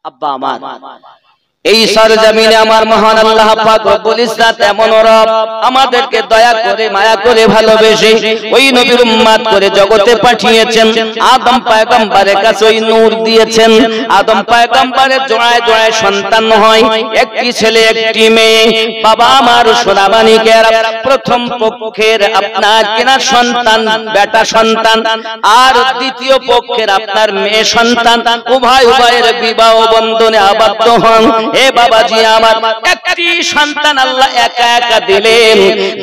আব্বা আমার এই সরজমিনে আমার মহান আল্লাহ পাক রব্বুল ইজ্জত এমন রব আমাদেরকে দয়া করে মায়া করে ভালোবেসে ওই নবীর উম্মত করে জগতে পাঠিয়েছেন। আদম পয়গম্বরের কাছে ওই নূর দিয়েছেন। আদম পয়গম্বরের জোড়ায় জোড়ায় সন্তান হয়, একটি ছেলে একটি মেয়ে। বাবা আমার সোনামানিকের প্রথম পক্ষের আপনার কিনা সন্তান বেটা সন্তান, আর দ্বিতীয় পক্ষের আপনার মেয়ে সন্তান। উভয়ের বিবাহ বন্ধনে আবদ্ধ হন। এ বাবাজি আমার একটি সন্তান আল্লাহ একা একা দিলেন,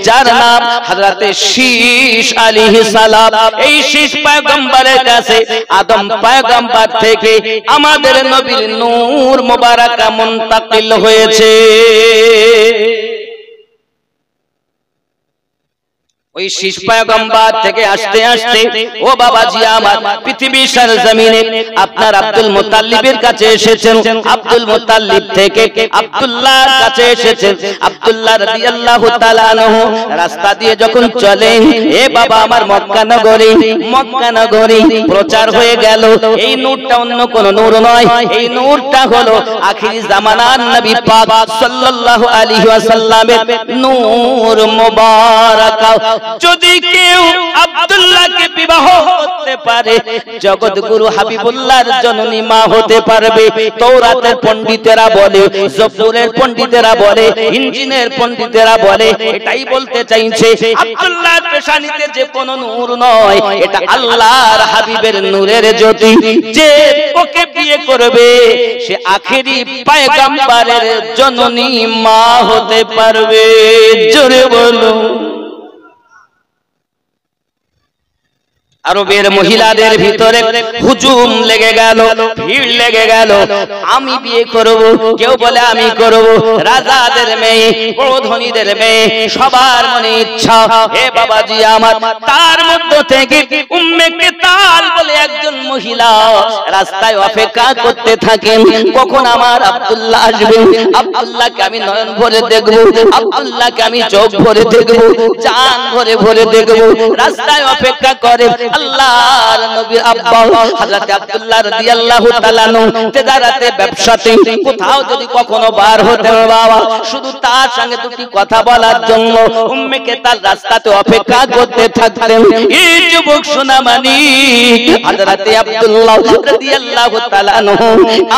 যার নাম হযরতে শীশ আলাইহিস সালাম। এই শীশ পয়গম্বরের কাছে আদম পয়গম্বর থেকে আমাদের নবীর নূর মুবারাকা মুনতাকিল হয়েছে। ওই শীষ পয়গম্বর থেকে আসতে আসতে ও বাবাজি আমার পৃথিবীর সরজমিনে আপনার আব্দুল মুত্তালিবের কাছে এসেছেন। আব্দুল মুত্তালিব থেকে আব্দুল্লাহর কাছে এসেছেন। আব্দুল্লাহ রাদিয়াল্লাহু তাআলা আনহু রাস্তা দিয়ে যখন চলেন, এ বাবা আমার মক্কা নগরী প্রচার হয়ে গেল। এই নূরটা অন্য কোন নূর নয়, এই নূরটা হলো আখিরি জামানার নবী পাক সাল্লাল্লাহু আলাইহি ওয়াসাল্লামের নূর মুবারাকা। যদি কেউ আব্দুল্লাহকে বিবাহ করতে পারে, জগৎগুরু হাবিবুল্লাহর জননী মা হতে পারবে। তাওরাতের পণ্ডিতেরা বলে, জবুরের পণ্ডিতেরা বলে, ইঞ্জিনের পণ্ডিতেরা বলে, এটাই বলতে চাইছে আব্দুল্লাহর পেশানিতে যে কোনো নূর নয়, এটা আল্লাহর হাবিবের নূরের জ্যোতি। যে ওকে বিয়ে করবে সে আখেরি পয়গম্বরের জননী মা হতে পারবে। জোরে বলো। আরবের মহিলাদের ভিতরে হুজুম লেগে গেল, ভিড় লেগে গেল। আমি বিয়ে করব, কেউ বলে আমি করব। রাজাদের মেয়ে, বড় ধনীদের মেয়ে, সবার মনে ইচ্ছা। হে বাবাজি আমার, তার মধ্য থেকে উম্মে কেতাল বলে একজন মহিলা রাস্তায় অপেক্ষা করতে থাকেন, কখন আমার আব্দুল্লাহ আসবে। আব্দুল্লাহকে আমি নয়ন ভরে দেখব, আব্দুল্লাহকে আমি চোখ ভরে দেখব, জান ভরে ভরে দেখব। রাস্তায় অপেক্ষা করে আল্লাহর নবীর আব্বা হযরত আব্দুল্লাহ রাদিয়াল্লাহু তাআলা তেজারাতে ব্যবসাতে কোথাও যদি কখনো বার হতেন বাবা, শুধু তার সঙ্গে দুটি কথা বলার জন্য উম্মে কেতাল রাস্তাতে অপেক্ষা করতে থাকতেন। এই যুবক সোনামানি হযরত আব্দুল্লাহ রাদিয়াল্লাহু তাআলা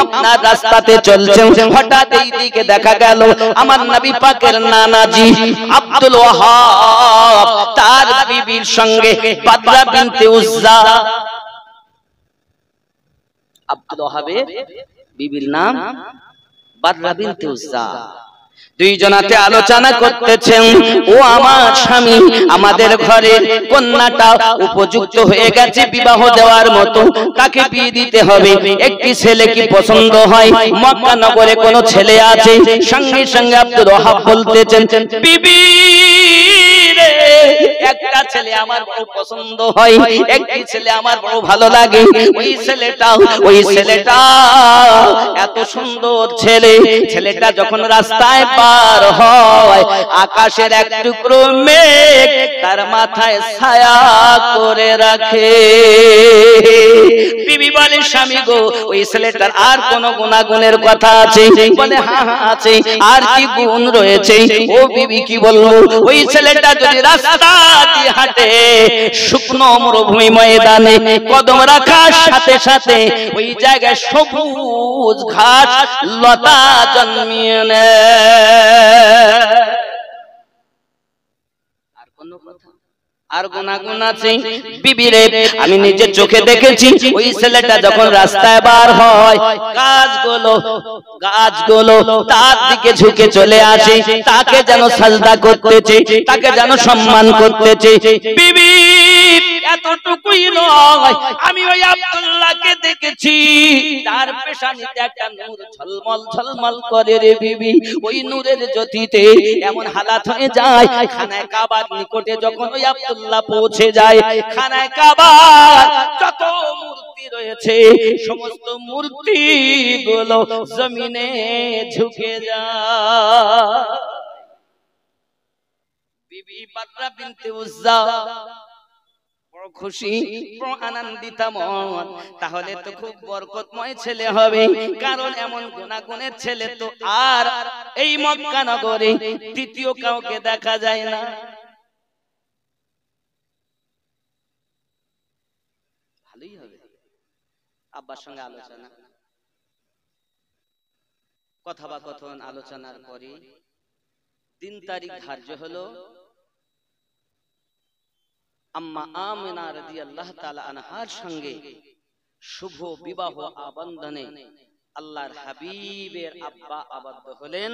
আপনার রাস্তাতে চলছেন, হঠাৎ এই দিকে দেখা গেল আমার নবী পাকের নানাজি আব্দুল ওয়াহাব তার বিবির সঙ্গে বাদরা বিনতে উজ্জা। আব্দুল ওয়াহাবের বিবির নাম বাদরা বিনতে উজ্জা। দুইজনাতে আলোচনা করতেছেন, ও আমার স্বামী, আমাদের ঘরে কন্যাটা উপযুক্ত হয়ে গেছে বিবাহ দেওয়ার মতো, তাকে বিয়ে দিতে হবে। একটি ছেলে কি পছন্দ হয়? মক্কা নগরে কোন ছেলে আছে? সঙ্গে সঙ্গে আব্দুল ওয়াহাব বলতেছেন, বিবি একটা ছেলে আমার বড় পছন্দ হয়, একটি ছেলে আমার বড় ভালো লাগে। ওই ছেলেটা এত সুন্দর ছেলে, ছেলেটা যখন রাস্তায় পার হয়, আকাশের এক টুকরো মেঘ তার মাথায় ছায়া করে রাখে। বিবি বলে, স্বামী গো, ওই ছেলেটার আর কোন গুণাগুণের কথা আছে? বলে, হ্যাঁ হ্যাঁ আছে। আর কি গুণ রয়েছে? ও বিবি কি বলবো, ওই ছেলেটা যদি রাস্তা দিয়ে হাঁটে, শুকনো মরুভূমি ময়দানে কদম রাখার সাথে সাথে ওই জায়গায় সবুজ ঘাস লতা জন্মিয়ে নেয়। আর কোন কথা? আর গুনাগুন আছে? বিবিরে, আমি নিজের চোখে দেখেছি, ওই ছেলেটা যখন রাস্তায় বার হয়, গাছগুলো তার দিকে ঝুঁকে চলে আসে, তাকে যেন সাজদা করতেছে, তাকে যেন সম্মান করতেছে। বিবি এতটুকুই নয়, আমি ওই আব্দুল্লাহকে দেখেছি, তার পেশানিতে একটা নূর ঝলমল ঝলমল করে রে বিবি। ওই নূরের জ্যোতিতে এমন হালাত হয়ে যায়, খানায় কাবার নিকটে যখন ওই আব্দুল্লাহ পৌঁছে যায়, খানায় কাবার যত মূর্তি রয়েছে সমস্ত মূর্তি গুলো জমিনে ঝুঁকে যায়। বিবি বাদরা বিনতে উজ্জা বড় খুশি আনন্দিত মন, তাহলে তো খুব বরকতময় ছেলে হবে। কারণ এমন গুণাগুণের ছেলে তো আর এই মক্কা নগরে তৃতীয় কাউকে দেখা যায় না। ভালোই হবে। আব্বার সঙ্গে আলোচনা, কথোপকথন আলোচনার পরে দিন তারিখ ধার্য হলো। আম্মা আমিনা রাদিয়াল্লাহু তাআলা আনহার সঙ্গে শুভ বিবাহ আবন্ধনে আল্লাহর হাবিবের আব্বা আবদ্ধ হলেন।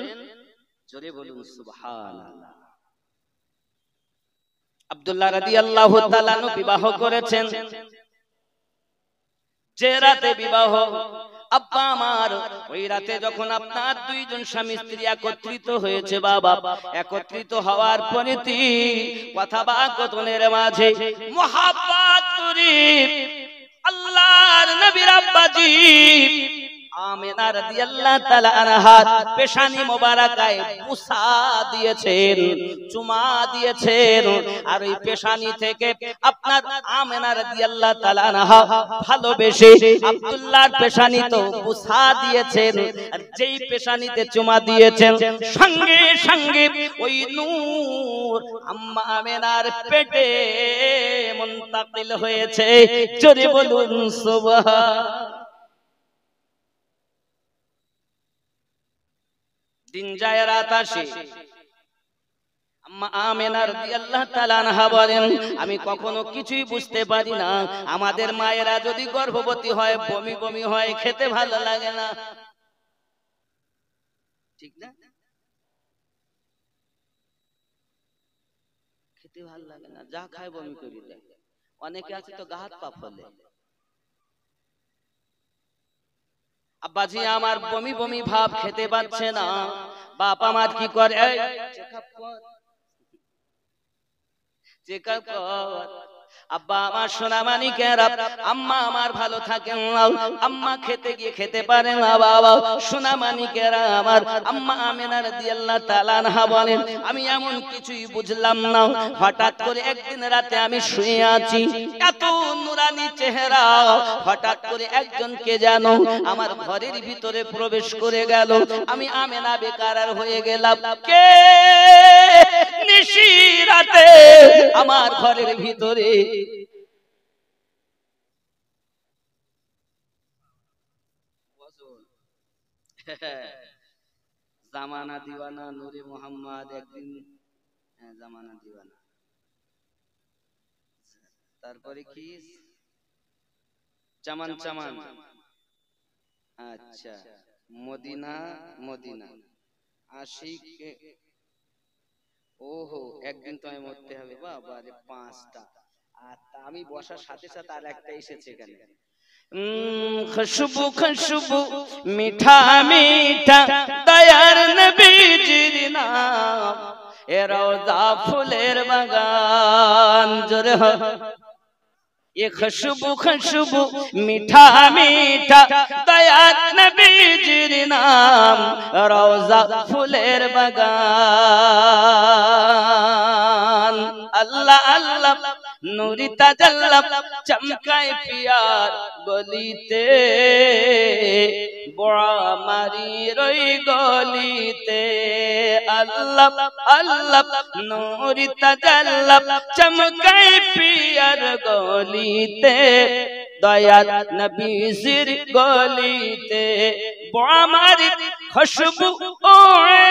জোরে বলুন সুবহানাল্লাহ। আব্দুল্লাহ রাদিয়াল্লাহু তাআলা বিবাহ করেছেন। যে রাতে বিবাহ, আব্বা আমার ওই রাতে যখন আপনার দুইজন স্বামী স্ত্রী একত্রিত হয়েছে, বাবা একত্রিত হওয়ার পরে কথোপকথনের মাঝে মুহাব্বত করে আল্লাহর নবীর আব্বাজি আমিনা রাদিয়াল্লাহু তাআলা আনহা পেশানি মোবারকায় বুসা দিয়েছেন, চুমা দিয়েছেন। আর ওই পেশানি থেকে আপনার আমিনা রাদিয়াল্লাহু তাআলা আনহা ভালোবেসে আব্দুল্লাহর পেশানি তো বুসা দিয়েছেন। আর যেই পেশানিতে চুমা দিয়েছেন, সঙ্গে সঙ্গে ওই নূর আম্মা আমিনার পেটে মুনতাকিল হয়েছে। জোরে বলুন সুবহান। দিন যায় রাত আসে, আম্মা আমিনা রাদিয়াল্লাহু তাআলা আনহা বলেন, আমি কখনো কিছুই বুঝতে পারি না, আমাদের মায়েরা যদি গর্ভবতী হয় বমি বমি হয়, খেতে ভালো লাগে না, ঠিক না? খেতে ভালো লাগে না, যা খায় বমি করে দেয়। অনেকে আছে তো গা হাত পা ফলে। আব্বাজি আমার বমি বমি ভাব, খেতে পাচ্ছে না। বাপ আমার কি করে, চেকআপ কর। আব্বা আমার সোনা মানিকেরা, আম্মা আমার ভালো থাকেন না, আম্মা খেতে গিয়ে খেতে পারে না। বাবা সোনা মানিকেরা আমার, আম্মা আমিনা রাদিয়াল্লাহু তাআলা আনহা বলেন, আমি এমন কিছুই বুঝলাম না। হঠাৎ করে একদিন রাতে আমি শুয়ে আছি, এত নুরানি চেহারা, হঠাৎ করে একজনকে জানো আমার ঘরের ভিতরে প্রবেশ করে গেল। আমি আমিনা বেকারার হয়ে গেলাম। কে নিশিরাতে আমার ঘরের ভিতরে জামানা দিওয়ানা নূরে মোহাম্মদ, একদিন জামানা দিওয়ানা, তারপরে কি চামান চামান, আচ্ছা মদিনা মদিনা আশিক, ওহো একদিন তো আমি মরতে হবে। বাবা রে, 5টা। আর আমি বসার সাথে সাথে আর একটা এসেছে এখানে, খুশবু খুশবু মিঠা মিঠা দয়ার নবীজির নাম, এ রওজা ফুলের বাগান। জোরে হ, ये खुशबू खुशबू मीठा मीठा दयार नबीजिर नाम, रोजा फुलेर बगान। अल्लाह अल्लाह नूरी ताजल्ला चमकाए पियार गलीते, बड़ा मारी रोई गलीते। अल्लाह अल्लाह नूरी ताजल्ला चमकाए पियार गलीते, दयाल नबीजिर गलीते, बड़ा मारी खुशबू ओए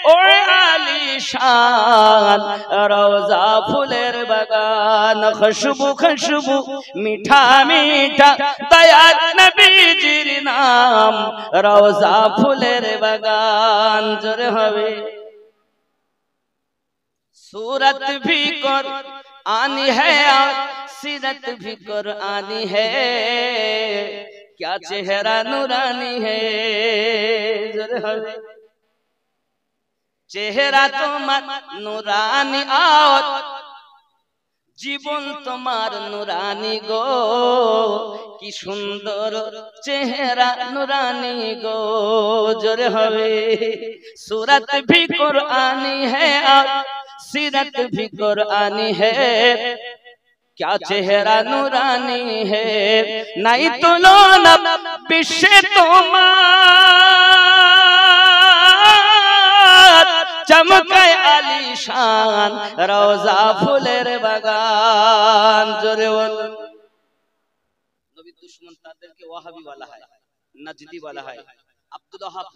ओए आलीशान रोजा फुलेर बगान। खुशबू खुशबू मीठा मीठा दयाल नबीजिर नाम, रोजा फुलेर बगान। जोरे हवे सूरत भी कुरानी है और सीरत भी कुरानी है, क्या चेहरा नूरानी है। जोरे हवे চেহারা তোমার নুরানি আর জীবন তোমার নুরানি গো, কি সুন্দর চেহারা নুরানি গো। জোরে হবে सूरत भी कुरानी है और सीरत भी कुरानी है, क्या चेहरा नूरानी है, नहीं तुलना विश्व তোমার चमकाए आलीशान रोजा फुलेर बागान। जोरे बोलो। नबी दुश्मन तादेरके ওয়াহাবি বলা হয়, নাজদি বলা হয়। আব্দুল ওয়াহাব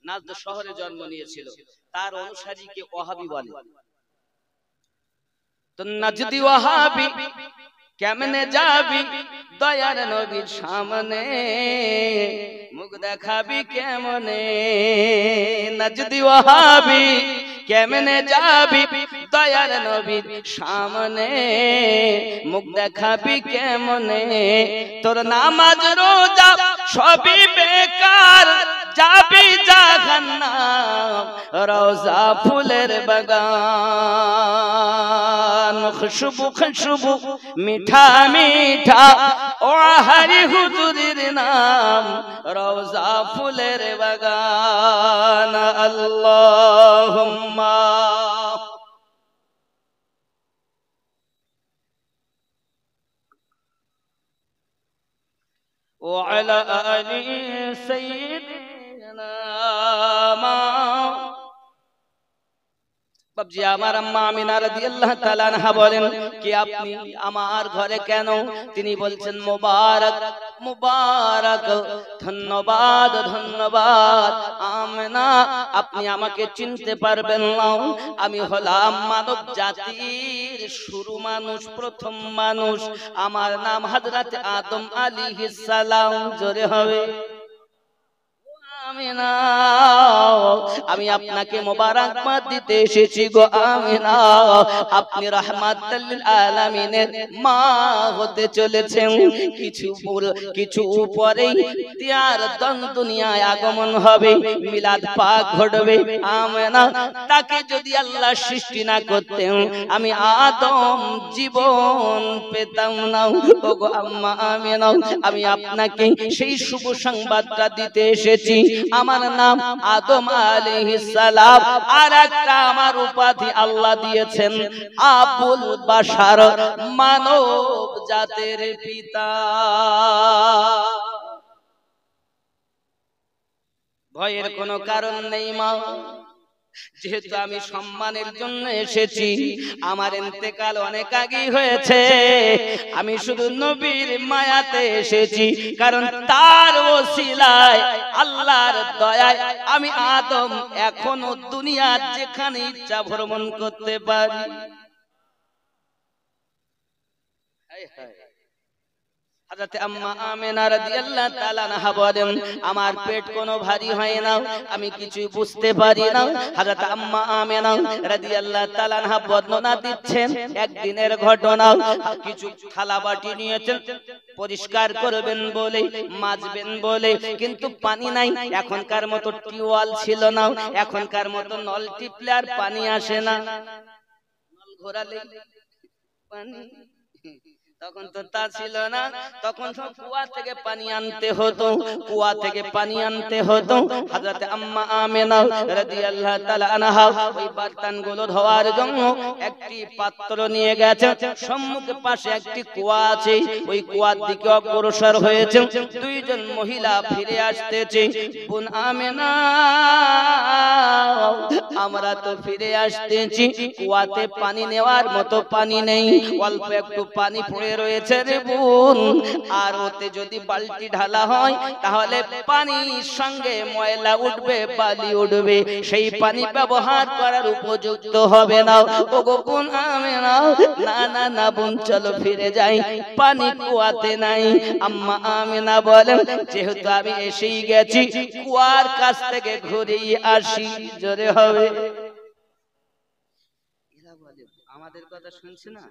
নাজদ শহরে জন্ম নিয়েছিল, তার অনুসারীকে ওয়াহাবি বলে। তো নাজদি ওয়াহাবি কেমনে যাবি দয়ার নবীর সামনে, মুখ দেখাবি কেমনে, নাজদি ওয়াহাবি কেমনে যাবি দয়ার নবীর সামনে, মুখ দেখাবি কেমনে, তোর নামাজ রোজা সবই বেকার, যাবি জাহান্নাম রওজা ফুলের বাগান। খুশবু খুশবু মিঠা মিঠা ও হরি হুজুরের নাম রওজা ফুলের বাগান। আল্লাহুম্মা ওয়া আলা আলি সাইয়্যিদিনা বাবজি আমার আম্মা আমিনা রাদিয়াল্লাহু তাআলা আনহা বলেন কি আপনি আমার ঘরে কেন? তিনি বলছেন মুবারক মুবারক, ধন্যবাদ ধন্যবাদ আমিনা, আপনি আমাকে চিনতে পারবেন না, আমি হলাম মানব জাতির শুরু মানুষ, প্রথম মানুষ, আমার নাম হযরত আদম আলাইহিস সালাম। জোরে হবে আমিনা, আমি আপনাকে মোবারকবাদ দিতে এসেছি গো আমিনা, আপনি রাহমাতুল লিল আলামিনের মা হতে চলেছেন। কিছু পরেই তিয়ার দুনিয়ায় আগমন হবে, মিলাদ পাক ঘটবে। আমিনা, তাকে যদি আল্লাহ সৃষ্টি না করতেন আমি আদম জীবন পেতাম না। ওগো আম্মা আমিনা, আমি আপনাকে সেই শুভ সংবাদটা দিতে এসেছি। আমার নাম আদম আলাইহিস সালাম, আর একটা আমার উপাধি আল্লাহ দিয়েছেন আবুল বাশার, মানব জাতের পিতা। ভয়ের কোনো কারণ নেই মা, যেহেতু আমি সম্মানের জন্য এসেছি, আমার ইন্তেকাল অনেক আগেই হয়েছে, আমি শুধু নবীর মায়াতে এসেছি, কারণ তার ওসিলায় আল্লাহর দয়ায় আমি আদম এখনো দুনিয়ার যেখানে ইচ্ছা ভ্রমণ করতে পারি। হযরত আম্মা আমিনা রাদিয়াল্লাহু তাআলা আনহা বলেন আমার পেট কোনো ভারী হয় না, আমি কিছুই বুঝতে পারি না। হযরত আম্মা আমিনা রাদিয়াল্লাহু তাআলা আনহা বর্ণনা দিচ্ছেন একদিনের ঘটনা। কিছু থালা বাটি নিয়েছেন পরিষ্কার করবেন বলে, মাজবেন বলে, কিন্তু পানি নাই। এখনকার মতো টিউবওয়েল ছিল না, এখনকার মতো নল টিপলে আর পানি আসে না, নল ঘোরালে পানি, তখন তো তা ছিল না, তখন তো কুয়া থেকে পানি আনতে হতো, কুয়া থেকে পানি আনতে হতো। হযরত আম্মা আমিনা রাদিয়াল্লাহু তাআলা আনহা ওই বার্তানগুলো ধোয়ার জন্য একটি পাত্র নিয়ে গেছে, সম্মুখে পাশে একটি কুয়া আছে, ওই কুয়ার দিকে অগ্রসর হয়েছে। দুইজন মহিলা ফিরে আসতেছে, বোন আমিনা আমরা তো ফিরে আসতেছি, কুয়াতে পানি নেওয়ার মতো পানি নেই, অল্প একটু পানি পড়ে রয়েছে রে বোন, আর ওতে যদি বালতি ঢালা হয় তাহলে পানির সঙ্গে ময়লা উঠবে, বালি উঠবে, সেই পানি ব্যবহার করার উপযুক্ত হবে না। ওগো বোন আমিনা, না না না বোন চলো ফিরে যাই, পানি কুয়াতে নাই। আম্মা আমিনা বলেন যেহেতু আমি এসেই গেছি, কুয়ার কাছ থেকে ঘুরেই আসি। জোরে হবে। এরা বলে আমাদের কথা শুনছে না,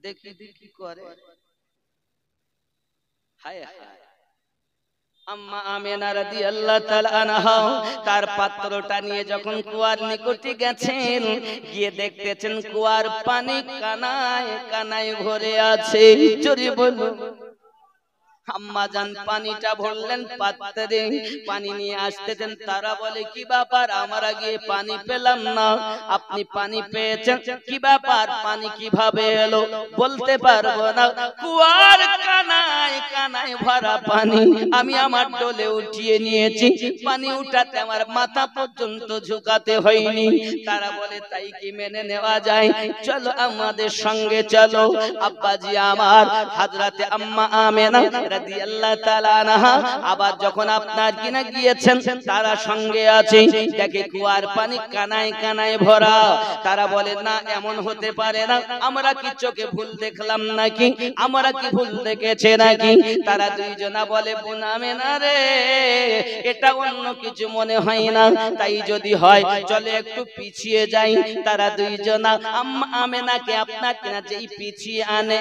দেখি কি করে। হায় হায়, আম্মা আমিনা রাদিয়াল্লাহু তাআলা আনহা তার পাত্রটা নিয়ে যখন কুয়ার নিকটে গেছেন, গিয়ে দেখতেছেন কুয়ার পানি কানায় কানায় ভরে আছে। জোরে বলো। আম্মা জান পানিটা ভরলেন পাত্রে, পানি নিয়ে আসতেছেন। তারা বলে কি ব্যাপার, আমরা গিয়ে পানি পেলাম না, আপনি পানি পেয়েছেন, কি ব্যাপার, পানি কিভাবে এলো? বলতে পারবো না। কুয়ার কানায় কানায় ভরা পানি আমি আমার ডোলে উঠিয়ে নিয়েছি, পানি উঠাতে আমার মাথা পর্যন্ত ঝুঁকাতে হয়নি। তারা বলে তাই কি মেনে নেওয়া যায়? চলো আমাদের সঙ্গে চলো। আব্বাজি আমার হযরতে আম্মা আমেনা রাদিয়াল্লাহু তাআলা আনহা আবার যখন আপনার কিনা গিয়েছেন, তারা সঙ্গে আছে, দেখে কুয়ার পানি কানায় কানায় ভরা। তারা বলে না, এমন হতে পারে না, আমরা কি চোখে ভুল দেখলাম নাকি, আমরা কি ভুল দেখেছে নাকি? তারা দুইজনা বলে বোন আমেনা রে, এটা অন্য কিছু মনে হয় না, তাই যদি হয় চলে একটু পিছিয়ে যাই। তারা দুইজনা আম্মা আমেনাকে আপনার কিনা যেই পিছিয়ে আনে,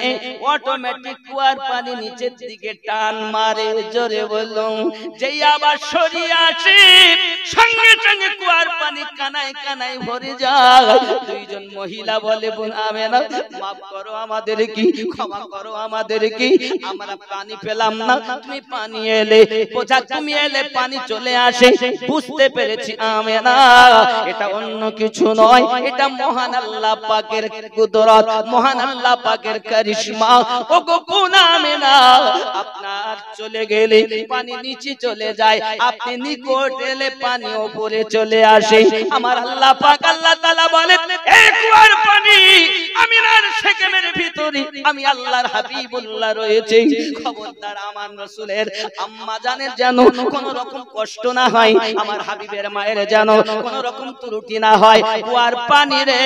অটোমেটিক কুয়ার পানি নিচের দিকে টান মারে। জোরে বলুন, যেই আবার সরিয়ে আসে সঙ্গে সঙ্গে কুয়ার পানি কানায় কানায় ভরে যায়। দুইজন মহিলা বলে বোন আমেনা মাফ করো আমাদের, কি ক্ষমা করো আমাদের, কি আমরা পানি পেলাম না, তুমি পানি এলে, বোঝা তুমি এলে পানি চলে আসে। বুঝতে পেরেছি আমেনা, এটা অন্য কিছু নয়, এটা মহান আল্লাহ পাকের কুদরত, মহান আল্লাহ পাকের কারিশমা। ওগো বোন আমেনা, আপনার চলে গেলে পানি নিচে চলে যায়, আপনি নিকট এলে পানি উপরে চলে আসে। আমার আল্লাহ পাক আল্লাহ তাআলা বলেন, এই কুয়ার পানি আমিনার সেকেমের ভিতরে আমি আল্লাহর হাবিবুল্লাহ রয়েছে। খবরদার আমার রাসূলের আম্মা জানের যেন কোন রকম কষ্ট না হয়, আমার হাবিবের মায়ের যেন কোন রকম ত্রুটি না হয়। কুয়ার পানি রে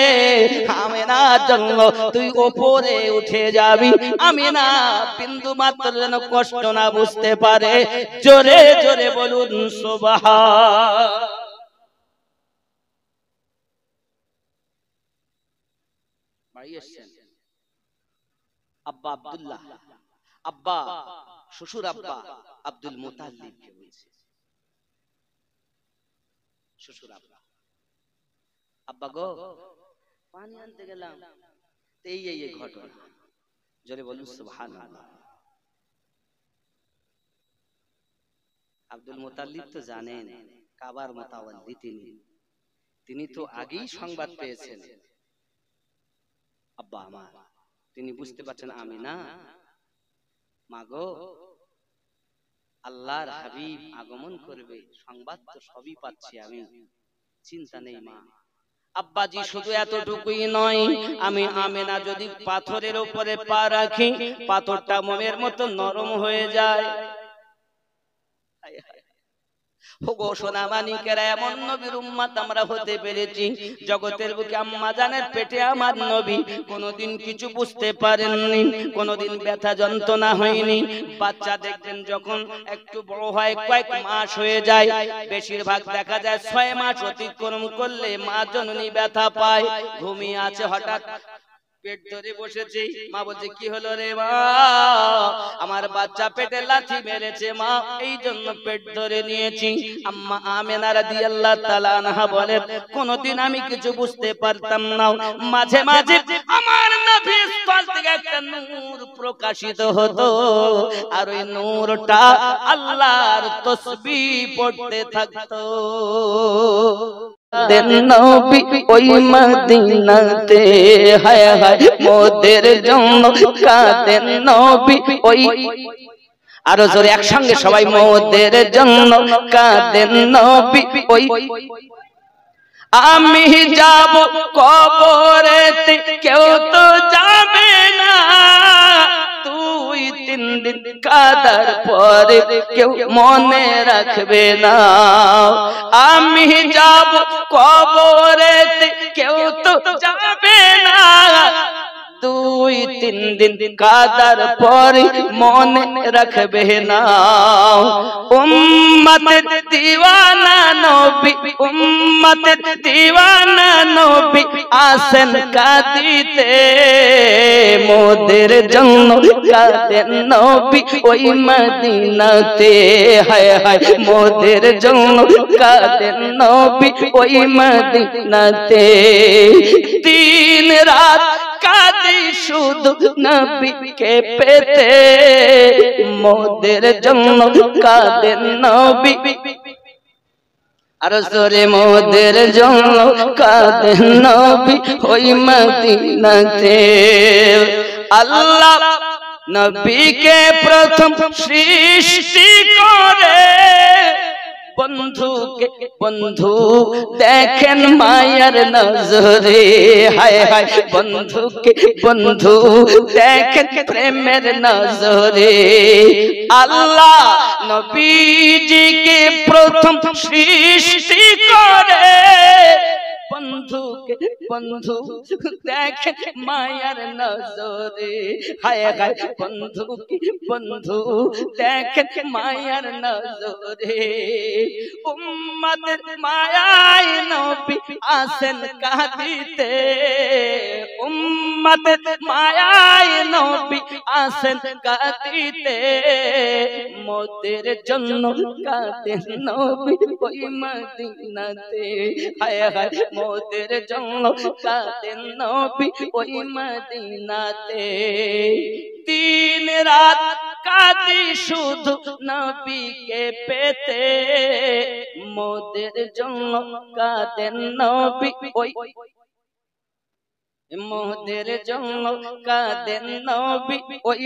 আমিনার জন্য তুই উপরে উঠে যাবি, আমিনা বিন্দু মাত্র যেন কষ্ট না বুঝতে পারে। জোরে জোরে বলুন সুবহান। আব্বা আব্দুল্লাহ, আব্বা শ্বশুর আব্বা আব্দুল মুতাল্লিব কে বলছে শ্বশুর আব্বা। আব্বা গো পানি আনতে গেলাম, এই এই ঘটনা। জোরে বলুন সুবহানাল্লাহ। আব্দুল মুতাল্লিব তো জানেন কাবার মুতাওয়াল্লি তিনি তো আগেই সংবাদ পেয়েছেন। আব্বা আমার, তিনি বুঝতে পারছেন আমিনা মাগো আল্লাহর হাবিব আগমন করবে, সংবাদ তো সবই পাচ্ছি আমি, চিন্তা নেই মা। আব্বাজি শুধু এতটুকুই নয়, আমি আমেনা যদি পাথরের উপরে পা রাখি, পাথরটা মোমের মতো নরম হয়ে যায়। ওগো সোনামানিকেরা, এমন নবীর উম্মত আমরা হতে পেরেছি। জগতের বুকে আম্মা জানের পেটে আমার নবী কোনোদিন কিছু বুঝতে পারেননি, কোনোদিন ব্যথা যন্ত্রণা হয়নি। বাচ্চা দেখবেন যখন একটু বড় হয়, কয়েক মাস হয়ে যায়, বেশিরভাগ দেখা যায় 6 মাস অতিক্রম করলে মা জননী ব্যথা পায়। ঘুমিয়ে আছে, হঠাৎ পেট ধরে বসেছে, মা বলছে কি হলো রে মা? আমার বাচ্চা পেটে লাথি মেরেছে মা, এই জন্য পেট ধরে নিয়েছি। আম্মা আমেনা রাদিয়াল্লাহু তাআলা আনহা বলেন, কোনদিন আমি কিছু বুঝতে পারতাম না, মাঝে মাঝে আমার নবীর স্থল থেকে একটা নূর প্রকাশিত হতো, আর ওই নূরটা আল্লাহর তাসবিহ পড়তে থাকতো। নবী ওই মদিনাতে, হায় হায় মোদের জন্য কাঁদেন নবী ওই, আরো জোরে একসঙ্গে সবাই, মোদের জন্য কাঁদেন নবী ওই। আমি যাব কবরেতে, কেউ তো যাবে না, 2-3 দিন কাদার পরে কেউ মনে রাখবে না। আমি যাব কবরেতে, কেউ তো যাবে না, 2-3 দিন কাদার পরে মনে রাখবে না। উম্মতের দিওয়ানা নবী, উম্মতের দিওয়ানা নবী আসেন কাঁদিতে, মোদের জন্য কাঁদেন নবী ওই মদিনাতে, হায় হায় মোদের জন্য কাঁদেন নবী ওই মদিনাতে। দিন রাত কাঁদি শুধু নবীকে পেতে মোদের জন্য কাঁদেন নবী আর জোরে মোদের জন্য কাঁদেন নবী ওই মদিনাতে আল্লাহ নবীকে প্রথম সৃষ্টি করে বন্ধুকে বন্ধু দেখেন মায়ার নজরে হায় হায় বন্ধুকে বন্ধু দেখেন প্রেমের নজরে আল্লাহ নবীজিকে প্রথম সৃষ্টি করে বন্ধুকে বন্ধু দেখেন মায়ার নজরে হায় হায় বন্ধুকে বন্ধু দেখেন মায়ার নজরে উম্মতের মায়ায় নবী আসেন কাঁদিতে উম্মতের মায়ায় নবী আসেন কাঁদিতে মোদের জন্য কাঁদেন নবী ওই মদিনাতে হায় হায় মোদের জন্য কাঁদেন নবী ওই মদিনাতে দিন রাত কাঁদি শুধু নবীকে পেতে মোদের জন্য কাঁদেন নবী ওই মোদের জন্য কাঁদেন নবী ওই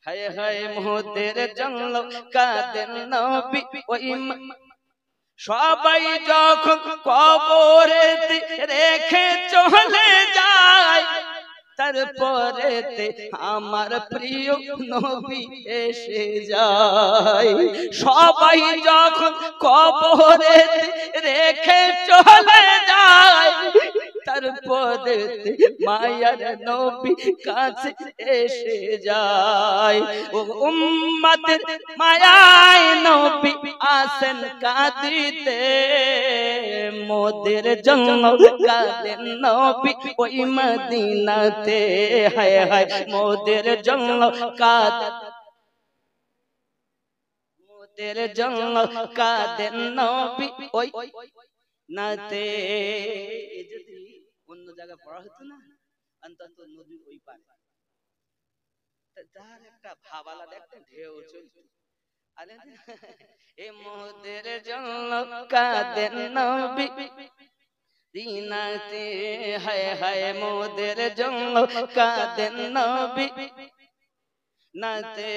হায় হায় মোদের জন্য কাঁদেন নবী ওই সবাই যখন কবরে রেখে চলে যায় তারপরে আমার প্রিয় নবী এসে যায় সবাই যখন কবরে রেখে চলে যায় তারপরে মায়ার নবী কাছে এসে যায় ও উম্মতের মায়ায় নবী আসেন কাঁদিতে মোদের জন্য কাঁদেন নবী ওই মদিনাতে হায় হায় মোদের জন্য কাঁদেন মোদের জন্য কাঁদেন নবী ওই নাতে যদি অন্য জায়গায় পড়া হতো না অন্তত নদীর ওই পারে তার একটা ভাবালা দেখতেন ঢেউ চলছে এ মোদের জন্য কাঁদেন নবী দিনাতে হায় হায় মোদের জন্য কাঁদেন নবী নাতে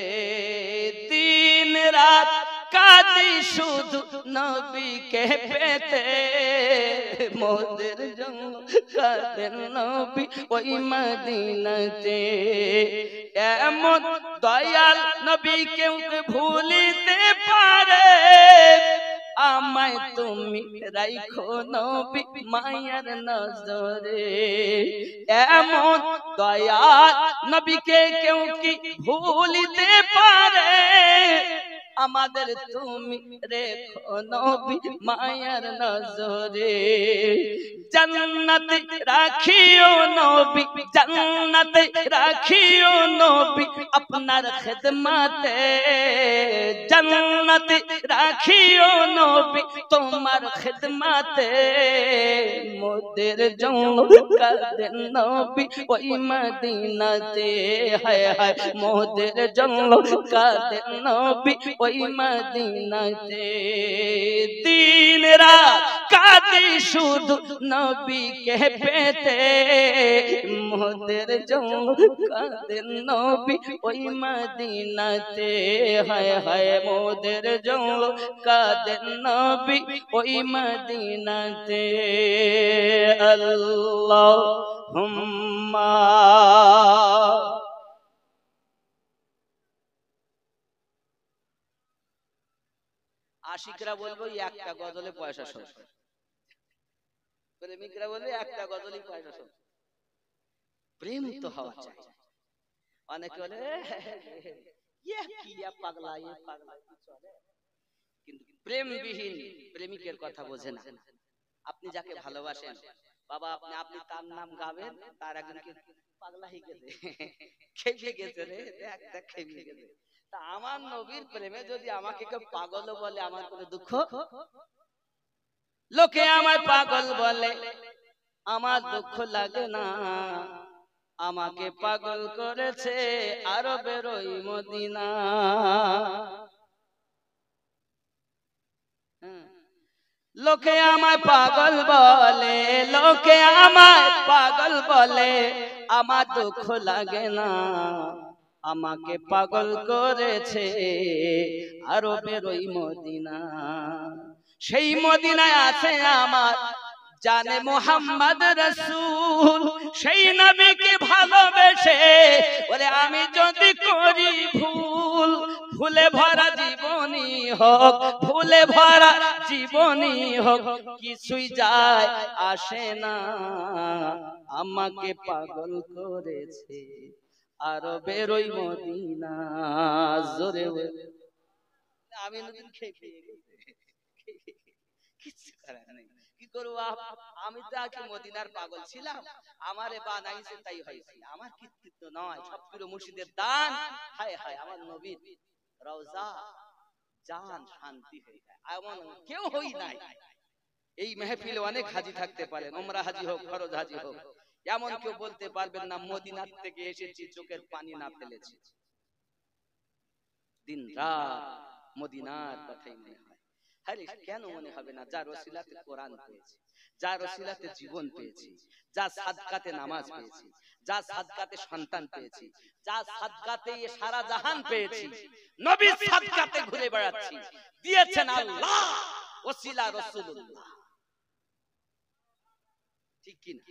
দিন রাত কাঁদি শুধু নবীকে পেতে মোদের জন্য কাঁদেন নবী ওই মদিনাতে এমন দয়াল নবী কেউ ভুলিতে পারে আমায় তুমি রাখো নবী মায়ার নজরে এমন দয়াল নবীকে কেউ কি ভুলিতে পারে আমাদের তুমি রেখো নবী মায়ার নজরে জান্নাতে রাখিও নবী জান্নাতে রাখিও নবী আপনার খিদমতে জান্নাতে রাখিও নবী তোমার খিদমতে মোদের জন্য কাঁদেন নবী ওই মদিনাতে হায় হায় মোদের জন্য কাঁদেন নবী ওই মদিনাতে দিন রাত কাঁদি শুধু নবীকে পেতে মোদের জন্য কাঁদেন নবী ওই মদিনাতে হায় হায় মোদের জন্য কাঁদেন নবী ওই মদিনাতে আল্লাহুম্মা আশিকরা বলবো একটা গজলে পয়সা শোধ প্রেমিকরা বলবে একটা গজলই পয়সা শোধ প্রেম তো হওয়া চাই অনেকে বলে পাগলা কিন্তু প্রেমবিহীন প্রেমিকের কথা বোঝে না আপনি যাকে ভালোবাসেন বাবা আপনি তার নাম গাবেন তার একজনকে পাগলা হয়ে গেছে খেপে গেছে রে দেখ খেপে গেছে তা আমার নবীর প্রেমে যদি আমাকে কেউ পাগল বলে আমার কোনো দুঃখ লোকে আমায় পাগল বলে আমার দুঃখ লাগে না আমাকে পাগল করেছে আরবের ওই মদিনা। লোকে আমায় পাগল বলে, লোকে আমায় পাগল বলে, আমার দুঃখ লাগে না। আমাকে পাগল করেছে আরবের ওই মদিনা। সেই মদিনায় আছে আমার জানে মোহাম্মদ রাসূল। সেই নবীকে ভালোবেসে বলে আমি যদি করি ভুল, ভুলে ভরা জীবনী হোক, ভুলে ভরা জীবনী হোক, কিছুই যায় আসে না। আমাকে পাগল করেছে আরবের ওই মদিনা। জোরে আমি নতুন খেয়ে কিছু করার নেই, কি করবো? আমি তো আগে মদিনার পাগল ছিলাম, আমারে বানাইছে তাই হয়েছে, আমার কৃতিত্ব নয়, সবগুলো মুর্শিদের দান। হায় হায় আমার নবীর রওজা জান শান্তি হয়ে যায়, এমন কেউ হই নাই। এই মেহফিলে অনেক হাজি থাকতে পারেন, ওমরা হাজি হোক, ফরজ হাজি হোক, এমন কেউ বলতে পারবেন না মদিনার থেকে এসেছি চোখের পানি না ফেলেছি। দিন রাত মদিনার কথাই মনে হয়। আরে কেন মনে হবে না? যার ওসিলাতে কোরআন পেয়েছি, যার ওসিলাতে জীবন পেয়েছি, যা সাদকাতে নামাজ পেয়েছি, যা সাদকাতে সন্তান পেয়েছি, যা সাদকাতে সারা জাহান পেয়েছি, নবীর সাদকাতে ঘুরে বেড়াচ্ছি, দিয়েছেন আল্লাহ, ওসিলা রাসূলুল্লাহ। ঠিক কি না?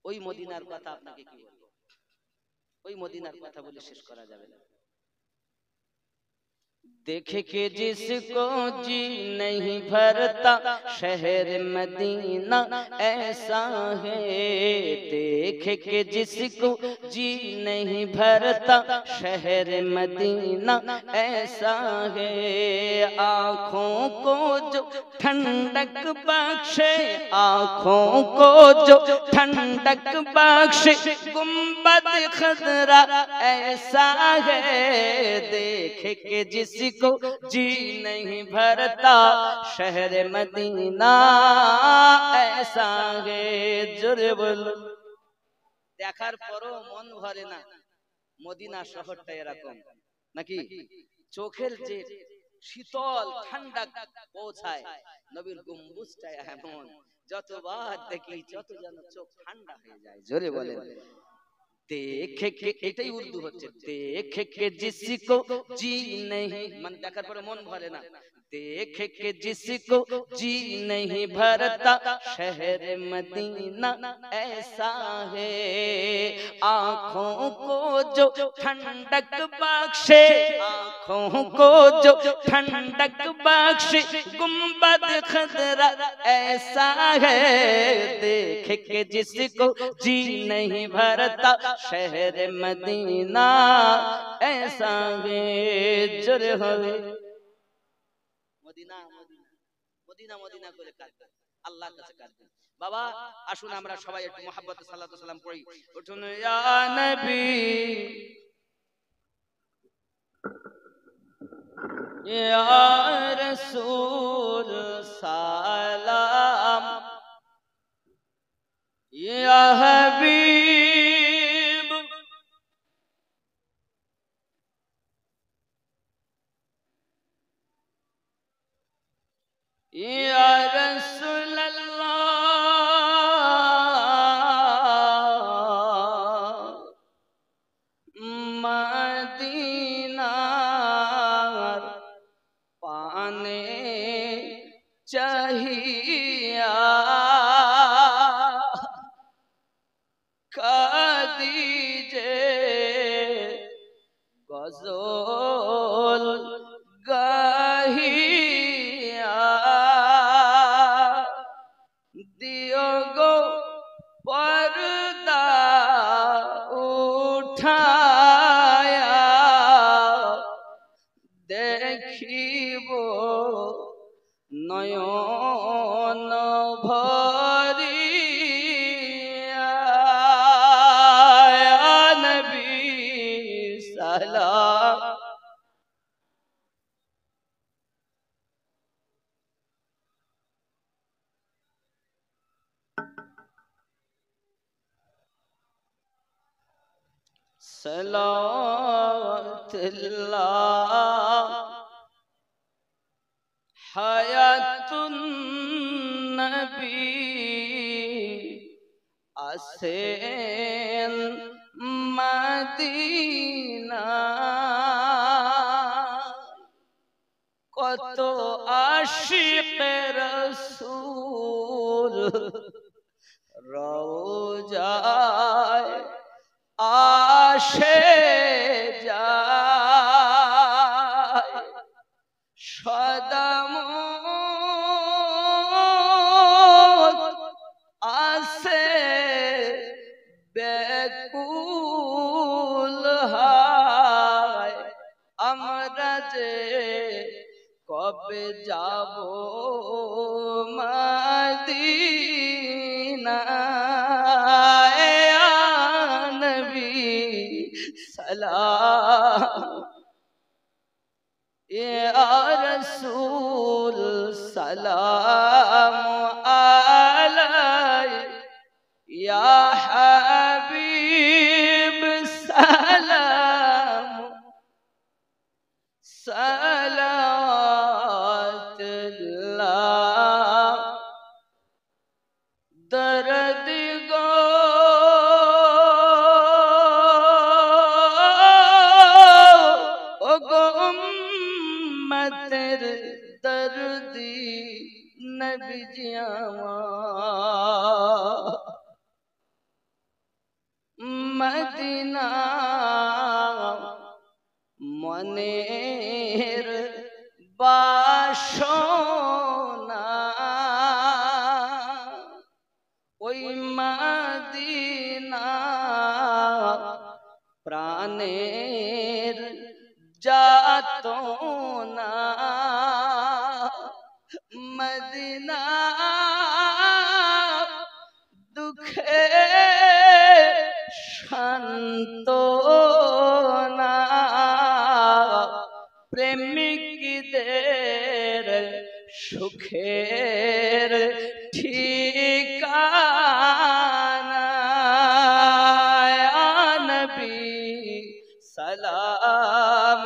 ওই মদিনার কথা আপনাকে কি বলবো? ওই মদিনার কথা বলে শেষ করা যাবে না। देख के जिसको जी नहीं भरता शहर मदीना ऐसा है। देख के जिसको जी नहीं भरता शहर मदीना ऐसा है। आँखों को जो ठंडक बख्शे, आँखों को जो ठंडक बख्शे, गुंबद खजरा ऐसा है। देख के जिसको जी नहीं भरता शहर मदीना ऐसा है। জোরে বলো। দেখার পরও মন ভরে না, মদিনা শহরটা এরকম নাকি? চোখের যে শীতল ঠান্ডা পৌঁছায়, নবীর গম্বুজটা এমন, যতবার দেখি যত যেন চোখ ঠান্ডা হয়ে যায়। জোরে বলেন। देख के এটাই উর্দু হচ্ছে, देख के जिसको जी नहीं, মানে দেখার পরে মন ভরে না। देख के जिसको जी नहीं भरता शहर मदीना ऐसा है। आँखों को जो ठंडक बख्शे, आँखों को जो ठंडक बख्शे, गुंबद खजरा ऐसा है। देख के जिसको जी नहीं भरता शहर मदीना ऐसा है। জোরে হবে। মদিনা মদিনা মদিনা মদিনা করে কাঁদবেন, আল্লাহর কাছে কাঁদবেন। বাবা আসুন আমরা সবাই একটু মুহাব্বতে সাল্লাতু সালাম পড়ি। উঠুন ইয়া নবী ইয়া রাসূল সালাম, ইয়া হাবিব ইয়া রাসূলুল্লাহ। মদিনার পানে চাহিয়া কাঁদি যে গজল গাহিয়া, দিও গো পর্দা উঠায়া, দেখিব নয়ন ভরিয়া। নবী সালাম। सलावतुल्लाह हयातुन नबी আসেন মদিনা কত আশিক রাসূল রওজায় আসে যায় সদম আসে বেকুল হায় আমরা যে কবে যাব মদিনা ইয়া নবী সালাম ইয়া রাসূল সালাম या हबीब सलाम सलावतुल्लाह दर्द गो उम्मतेर दर्दी नबी जियामा मदीना मनेर बासना ओई मदीना प्राणेर जातना मदीना दुखे शांतना प्रेमिकদের সুখের ঠিকানা ইয়া নবী সালাম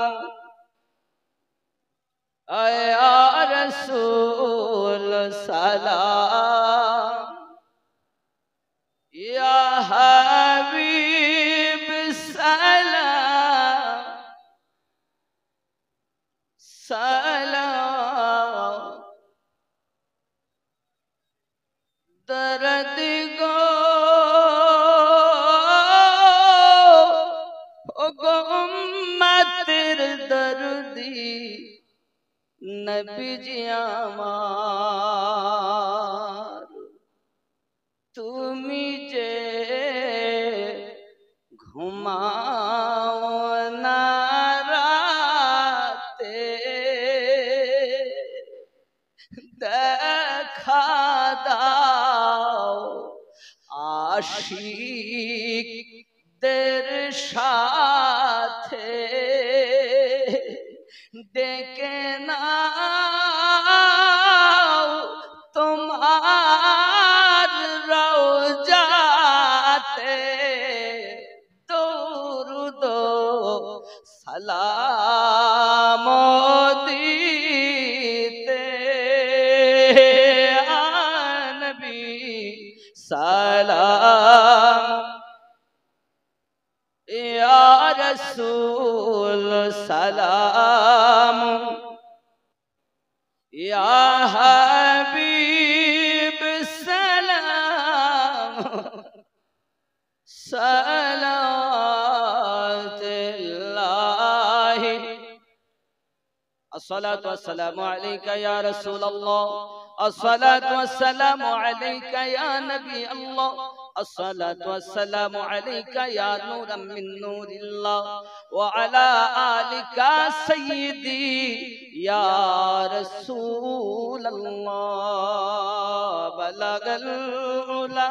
ইয়া রাসূল সালাম ইয়া হাবিব সালাম সালাম दर्द गो उम्मतेर दर्दी नबी जी आमार तुमी जे घुमाओ ना राते দেখা দাও আশিকদের সাথে ডেকে নাও তোমার রওজাতে দরুদ সালাম দিতে ইয়া নবী সালাম ইয়া রাসূল সালাম ইয়া হাবিব সালাম সালাওয়াতুল্লাহ الصلاة والسلام عليك يا رسول الله الصلاة والسلام عليك يا نبي الله الصلاة والسلام عليك يا نورا من نور الله وعلى آلك سيدي يا رسول الله بلغ العلا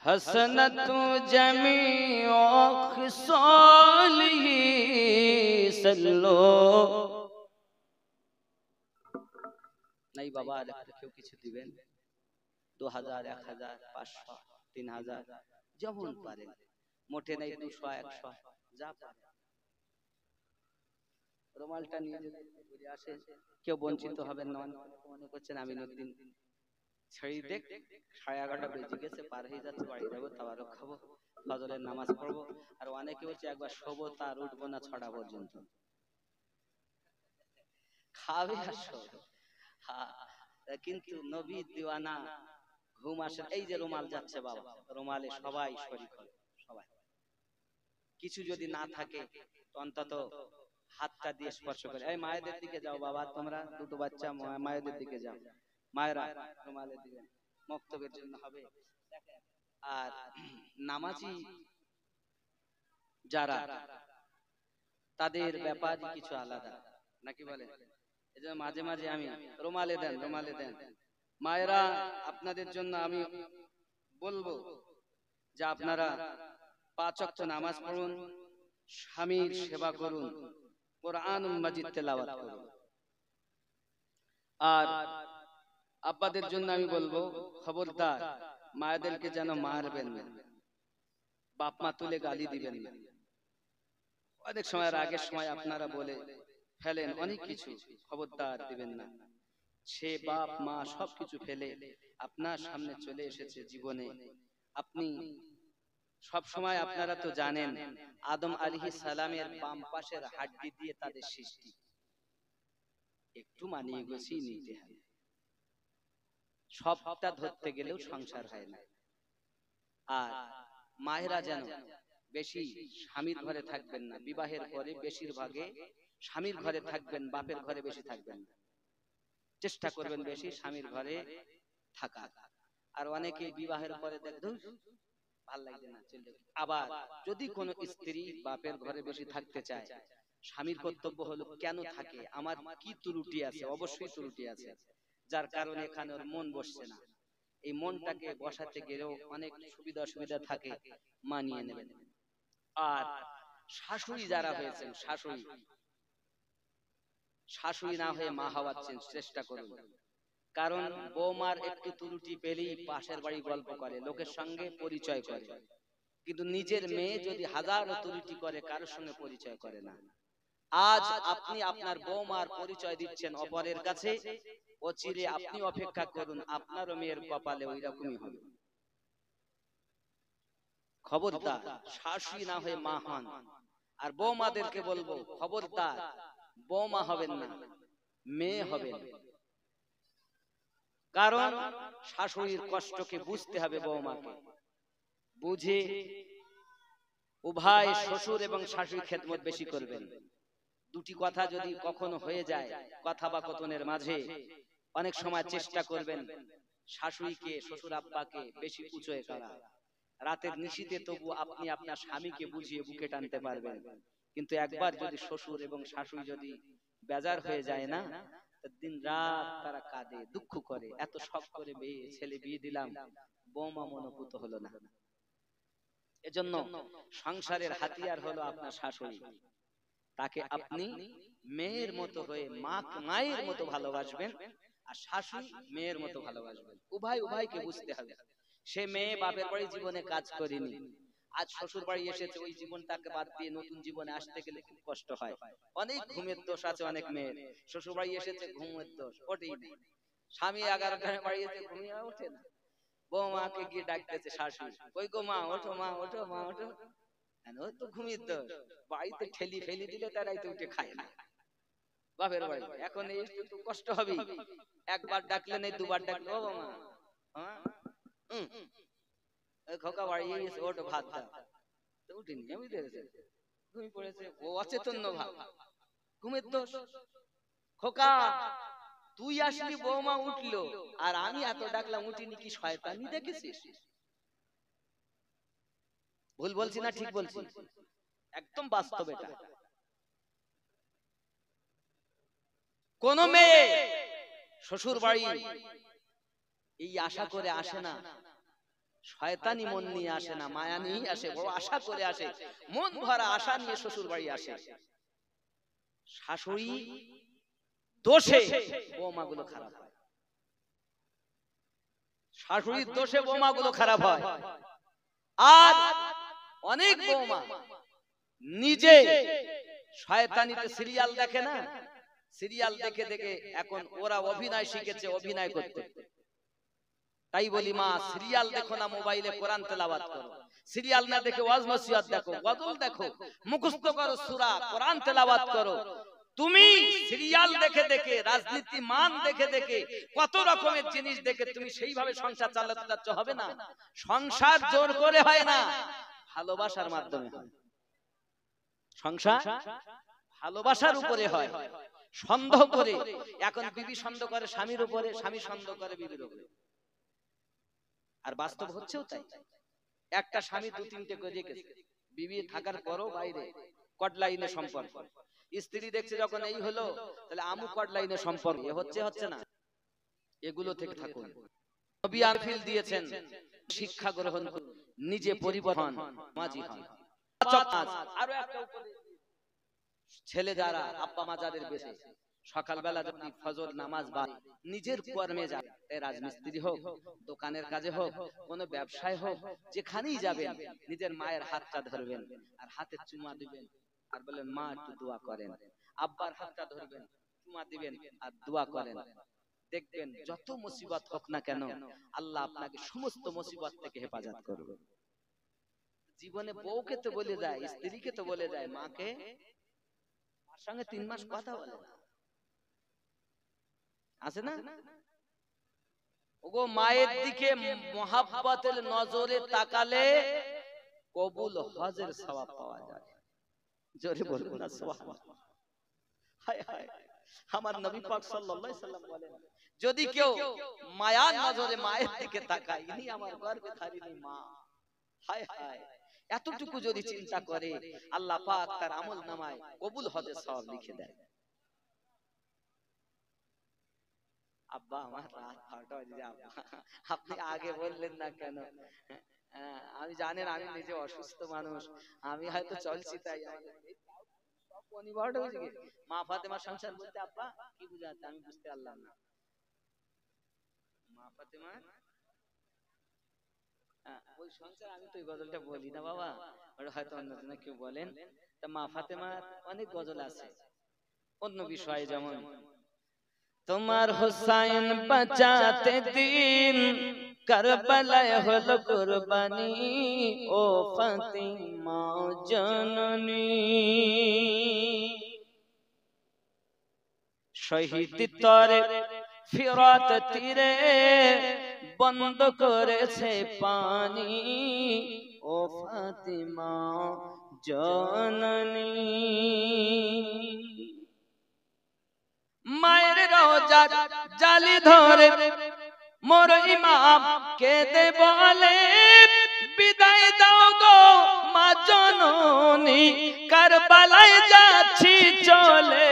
حسنت جميع خصاله صلوا নাই বাবা কেউ কিছু দিবেন, 2000, 1000, 500, 3000 যেমন পারেন, মোটে নেই 200, 100 যা পারেন। রুমালটা নিয়ে যদি আসেন কেউ বঞ্চিত হবেন না। মনে করছেন আমিনুদ্দিন ছেড়ে দেখ, 11:30 বেজে গেছে, পার হয়ে যাচ্ছে, বাড়ি যাবো, তাবারক খাবো, ফজরের নামাজ পড়বো। আর অনেকে হচ্ছে একবার শোবো তার উঠবো না 6টা পর্যন্ত, খাবে আর শোবে। কিন্তু নবী দিওয়ানা ঘুম আসে। এই যে রুমাল যাচ্ছে বাবা, রুমালে সবাই শরীক হবে, সবাই। কিছু যদি না থাকে অন্তত হাতটা দিয়ে স্পর্শ করে। এই মায়েদের দিকে যাও বাবা, তোমরা দুটো বাচ্চা, মায়েদের দিকে যাও, মায়েরা রুমালে দিবেন, মক্তবের জন্য হবে। আর নামাজি যারা, তাদের ব্যাপার কিছু আলাদা, নাকি বলে? এজন্য মাঝে মাঝে আমি রুমালে দেন, রুমালে দেন। মায়েরা আপনাদের জন্য আমি বলবো যে আপনারা 5 ওয়াক্ত নামাজ পড়ুন, স্বামীর সেবা করুন, কোরআনুল মাজিদ তেলাওয়াত করুন। আর আপনাদের জন্য আমি বলবো খবরদার মায়েদেরকে যেন মারবেন না, বাপ মা তুলে গালি দিবেন না। অনেক সময় আগের সময় আপনারা বলে ফেলেন অনেক কিছু, খবরদার দিবেন না। সে বাপ মা সবকিছু ফেলে আপনার সামনে চলে এসেছে জীবনে। আপনি সব সময়, আপনারা তো জানেন আদম আলাইহিস সালামের বাম পাশের হাড্ডি দিয়ে তাদের সৃষ্টি, একটু মানিয়ে গুছিয়ে নিতে হয়। সবটা ধরতে গেলেও সংসার হয় না। আর মায়েরা যেন বেশি স্বামীর ঘরে থাকবেন না, বিবাহের পরে বেশিরভাগে স্বামীর ঘরে থাকবেন, বাপের ঘরে বেশি থাকবেন না। চেষ্টা করবেন বেশি স্বামীর ঘরে থাকা। আর অনেকে বিবাহের পরে দেখুন ভাল লাগে না, চলে যাবে। আবার যদি কোনো স্ত্রী বাপের ঘরে বেশি থাকতে চায়, স্বামীর কর্তব্য হলো কেন থাকে, আমার কি ত্রুটি আছে, অবশ্যই ত্রুটি আছে, যার কারণে এখানে ওর মন বসছে না। এই মনটাকে বসাতে গেলেও অনেক সুবিধা অসুবিধা থাকে, মানিয়ে নেবেন। আর শাশুড়ি যারা হয়েছেন, শাশুড়ি না হয়ে মা হওয়ার চেষ্টা করুন। কারণ বৌমার একটু ত্রুটি পেলেই পাশের বাড়ি গল্প করে, লোকের সঙ্গে পরিচয় করে। কিন্তু নিজের মেয়ে যদি হাজারো ত্রুটি করে, কারোর সঙ্গে পরিচয় করে না। আজ আপনি আপনার বৌমার পরিচয় দিচ্ছেন অপরের কাছে, অচিরে আপনি অপেক্ষা করুন, আপনারও মেয়ের কপালে ওই রকমই হবে। খবরদার শাশুড়ি না হয়ে মা হন। আর বৌমাদেরকে বলবো খবরদার বৌমা হবেন না, মেয়ে হবেন। কারণ শাশুড়ির কষ্টকে বুঝতে হবে, বৌমাকে বুঝে উভয় শ্বশুর এবং শাশুড়ির খেদমত বেশি করবেন। দুটি কথা যদি কখনো হয়ে যায় কথা বা কথনের মাঝে, অনেক সময় চেষ্টা করবেন শাশুড়িকে, শ্বশুর আব্বাকে বেশি উঁচুয়ে করা। রাতের নিশীথে তবু আপনি আপনার স্বামীকে বুঝিয়ে বুকে টানতে পারবেন। কিন্তু একবার যদি শ্বশুর এবং শাশুড়ি যদি বেজার হয়ে যায় না, দিন রাত তারা কাঁদে, দুঃখ করে, এত শখ করে ছেলে বিয়ে দিলাম, বৌমা মনোপুত হলো না। এজন্য সংসারের হাতিয়ার হলো আপনার শাশুড়ি। তাকে আপনি মেয়ের মতো হয়ে মায়ের মতো ভালোবাসবেন, আর শাশুড়ি মেয়ের মতো ভালোবাসবেন। উভয়কে বুঝতে হবে। সে মেয়ে বাপের বাড়ি জীবনে কাজ করেনি, আজ শ্বশুর বাড়ি এসেছে, ওই জীবনটাকে বাদ দিয়ে নতুন জীবনে আসতে গেলে খুব কষ্ট হয়। অনেক ঘুমের দোষ আছে অনেক মেয়ের, শ্বশুর বাড়ি এসেছে ঘুমের দোষ ওঠেই নেই। স্বামী 11টায় বাড়ি এসে ঘুমিয়ে ওঠে না, বৌমাকে গিয়ে ডাকতেছে শাশুড়ি, কই গো মা, ওঠো মা, ওঠো মা, ওঠো। ওই তো ঘুমিয়ে দোষ, বাড়িতে ঠেলি ফেলি দিলে তারাই তো উঠে খায় না বাপের বাড়ি। এখন এই একটু কষ্ট হবে, একবার ডাকলে নেই, দুবার ডাকলে ও মা, খোকা বাড়ি এসে ওঠো, ভাত দাও, তো উঠিনি, ঘুমিয়ে পড়েছে, ও অচেতন ভাব, ঘুমের দোষ। খোকা তুই আসলি, বৌমা উঠলো, আর আমি এত ডাকলাম উঠিনি, কি শয়তানি দেখেছিস? ভুল বলছি না ঠিক বলছি? একদম বাস্তব এটা। কোন মেয়ে শ্বশুর বাড়ি এই আশা করে আসে না, শয়তানি মন নিয়ে আসে না, মায়া নিয়ে আসে, বড় আশা করে আসে, মন ভরা আশা নিয়ে শ্বশুর বাড়ি আসে। শাশুড়ি দোষে বৌমা গুলো খারাপ হয়। শাশুড়ির দোষে বৌমাগুলো খারাপ হয়। আর অনেক বৌমা নিজে শয়তানিতে সিরিয়াল দেখে না, সিরিয়াল দেখে দেখে এখন ওরা অভিনয় শিখেছে, অভিনয় করতে। তাই বলি মা, সিরিয়াল দেখো না, মোবাইলে কোরআন তেলাওয়াত করো। সিরিয়াল না দেখে ওয়াজ নসিহত দেখো, গজল দেখো, মুখস্থ করো সূরা, কোরআন তেলাওয়াত করো। তুমি সিরিয়াল দেখে দেখে, রাজনীতি মান দেখে দেখে, কত রকমের জিনিস দেখে তুমি সেইভাবে সংসার চালাতে যাচ্ছ, হবে না। সংসার জোর করে হয় না, ভালোবাসার মাধ্যমে হয়। সংসার ভালোবাসার উপরে হয়, সন্দেহ করে। এখন বিবি সন্দেহ করে স্বামীর উপরে, স্বামী সন্দেহ করে বিবির উপরে। আর বাস্তব হচ্ছেও তাই। একটা স্বামী দু তিনটে করে রেখেছে, বিবি থাকার পরও বাইরে কট লাইনে সম্পর্ক। স্ত্রী দেখছে যখন এই হলো, তাহলে আমু কট লাইনে সম্পর্ক হচ্ছে না। এগুলো থেকে থাকুন। নবী আনফিল দিয়েছেন, শিক্ষা গ্রহণ করুন, নিজে পরিবর্তন মাঝি হন। আরো একটা ছেলে যারা আব্বা মা যাদের বেশি, সকালবেলা যদি ফজর নামাজ বা নিজের কর্মে যায়, রাজমিস্ত্রি হোক, দোকানের কাজে হোক, কোনো ব্যবসায় হোক, যেখানেই যাবেন নিজের মায়ের হাতটা ধরবেন আর হাতে চুমা দিবেন আর বলেন মা একটু দোয়া করেন। আব্বার হাতটা ধরবেন, চুমা দিবেন আর দোয়া করেন। দেখবেন যত মুসিবত হোক না কেন, আল্লাহ আপনাকে সমস্ত মুসিবত থেকে হেফাজত করবে। জীবনে বউকে তো বলে যায়, স্ত্রীকে তো বলে যায়, মাকে সঙ্গে 3 মাস কথা বলে না, আছে না? ওগো মায়ের দিকে মহাব্বতের নজরে তাকালে কবুল হজের সওয়াব পাওয়া যায়। জোরে বলুন না সুবহানাল্লাহ। হায় হায়, আমার নবী পাক সাল্লাল্লাহু আলাইহি সাল্লাম বলেন, যদি কেউ মায়ার নজরে মায়ের দিকে তাকায়, ইনি আমার গর্ভে ধারিণী মা। হায় হায়, এতটুকু যদি চিন্তা করে, আল্লাহ পাক তার আমলনামায় কবুল হজের সওয়াব লিখে দেয়। আব্বা আমার রাত 12টা বাজে, আব্বা আপনি আগে বললেন না কেন? আমি জানেন আমি নিজে অসুস্থ মানুষ, আমি হয়তো চলছি, তাই সব অনিবার্য হয়ে গেছে। মা ফাতেমার সংসার বলতে আব্বা কি বুঝাতে আমি বুঝতে পারলাম না। মা ফাতেমা ওই সংসার, আমি তো এই গজলটা বলি না বাবা, ওটা হয়তো অন্যজনে কেউ বলেন। তা মা ফাতেমার অনেক গজল আছে অন্য বিষয়ে, যেমন তোমার হুসাইন বাঁচাতে দিন কারবালায় হলো কুরবানি, ও ফাতিমা জননী। শহীদ তরে ফিরাত তীরে বন্ধ করেছে পানি, ও ফাতিমা জননী। মায়ের রওজা জালি ধরে মোর ইমাম কেঁদে বলে, বিদায় দাও গো মা জননী, কারবালায় যাচ্ছি চলে।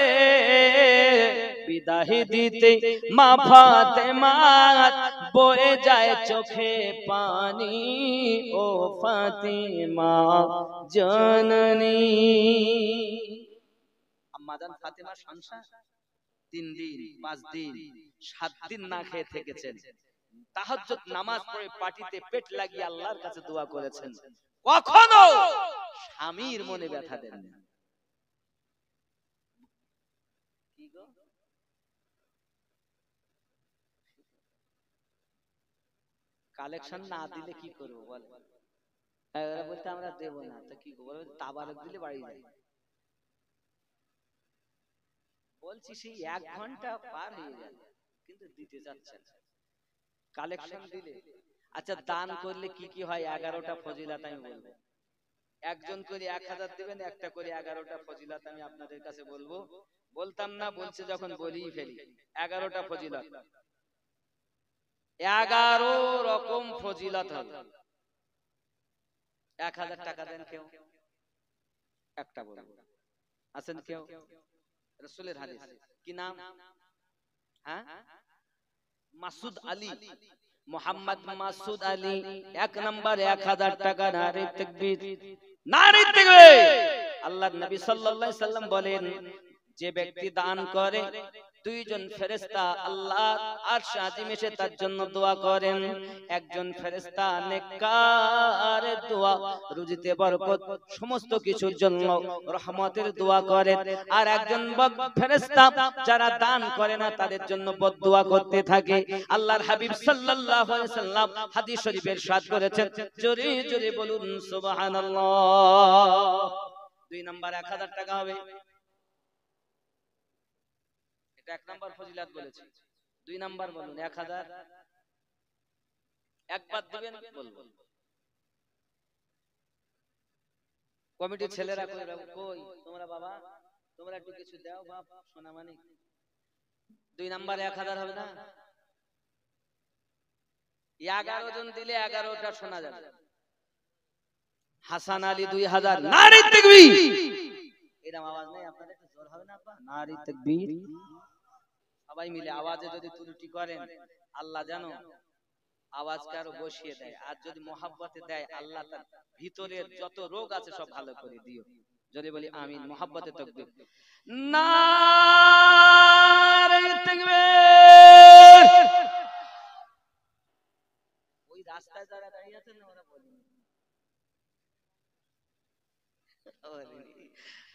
বিদায় দিতে মা ফাতেমা বয়ে যায় চোখে পানি, ও ফাতিমা জননী। আম্মাজান ফাতেমার সংসার 3 দিন 5 দিন 7 দিন না খেয়ে থেকেছেন। তাহাজ্জুদ নামাজ পড়ে পাটিতে পেট লাগিয়ে আল্লাহর কাছে দোয়া করেছেন, কখনো স্বামীর মনে ব্যথা দেন না। কি গো, কালেকশন না দিলে কি করব বল? এরা বলতে আমরা দেব না, তো কি করব? তাবারক দিলে বাড়ি যায়। বলছি সেই 1 ঘন্টা পার হয়ে গেল কিন্তু দিতে যাচ্ছেন। কালেকশন দিলে, আচ্ছা দান করলে কি কি হয়? 11টা ফজিলত আমি বলবো। একজন করে 1000 দিবেন, একটা করে 11টা ফজিলত আমি আপনাদের কাছে বলবো। বলতাম না, বলছে যখন বলিই ফেলি। 11টা ফজিলত, 11 রকম ফজিলত হবে। 1000 টাকা দেন কেউ, একটা বলবো। আছেন কেউ? রাসূলের হাদিস, কি নাম? হ্যাঁ, মাসুদ আলী, মোহাম্মদ মাসুদ আলী। 1 নাম্বার 1000 টাকা। নারে তাকবীর, নারে তাকবীর। আল্লাহর নবী সাল্লাল্লাহু আলাইহি সাল্লাম বলেন, যে ব্যক্তি দান করে দুইজন ফেরেশতা আল্লাহ আরশ আজিম এসে তার জন্য দোয়া করেন। একজন ফেরেশতা নেককারের দোয়া, রুজিতে বরকত, সমস্ত কিছুর জন্য রহমতের দোয়া করেন। আর একজন ফেরেশতা যারা দান করে না তাদের জন্য বদদোয়া করতে থাকে। আল্লাহর হাবিব সাল্লাল্লাহু আলাইহি সাল্লাম হাদিস শরীফে ইরশাদ করেছেন, জোরে জোরে বলুন সুবহানাল্লাহ। 2 নাম্বার 1000 টাকা হবে। এটা 1 নাম্বার ফজিলত বলেছি। 2 নাম্বার বলুন 1000 একবার দিবেন বলবো। কমিটির ছেলেরা কই তোমরা বাবা, তোমরা একটু কিছু দাও বাপ সোনা মানিক। 2 নাম্বারে 1000 হবে না? 11 জন দিলে 11টা শোনা যাবে। হাসান আলী 2000, নারে তাকবীর। এরকম আওয়াজ নেই আপনাদের, একটু জোর হবে না আপা? নারে তাকবীর। সবাই মিলে আওয়াজে যদি ত্রুটি করেন আল্লাহ জানো আওয়াজকে আরো বসিয়ে দেয়। আর যদি মহাব্বতে দেয় আল্লাহ তার ভিতরের যত রোগ আছে সব ভালো করে দিও। যদি বলি আমিন, মহাব্বতে তাকবীর। নারে তাকবীর। ওই রাস্তায় যারা দাঁড়িয়ে আছেন না ওরা বলেন,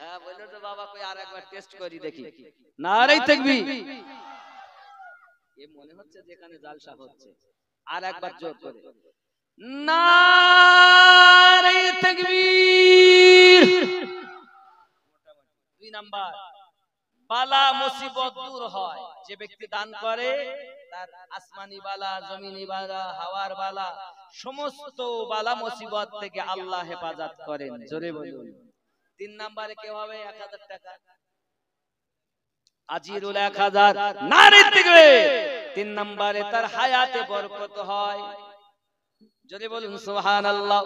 হ্যাঁ বললো তো বাবা কই আর একবার টেস্ট করি দেখি। নারে তাকবীর। এ মনে হচ্ছে যেখানে জালসা হচ্ছে, আর একবার জোর করে নারে তাকবীর। 2 নাম্বার, বালা মুসিবত দূর হয়। যে ব্যক্তি দান করে তার আসমানি বালা, জমিনি বালা, হাওয়ার বালা, সমস্ত বালা মুসিবত থেকে আল্লাহ হেফাজত করেন। জোরে বলুন। 3 নাম্বারে কে হবে 1000 টাকা? আজিরুল 1000, নারে তাকবীর। 3 নাম্বারে তার হায়াতে বরকত হয়। যদি বলুন সুবহানাল্লাহ।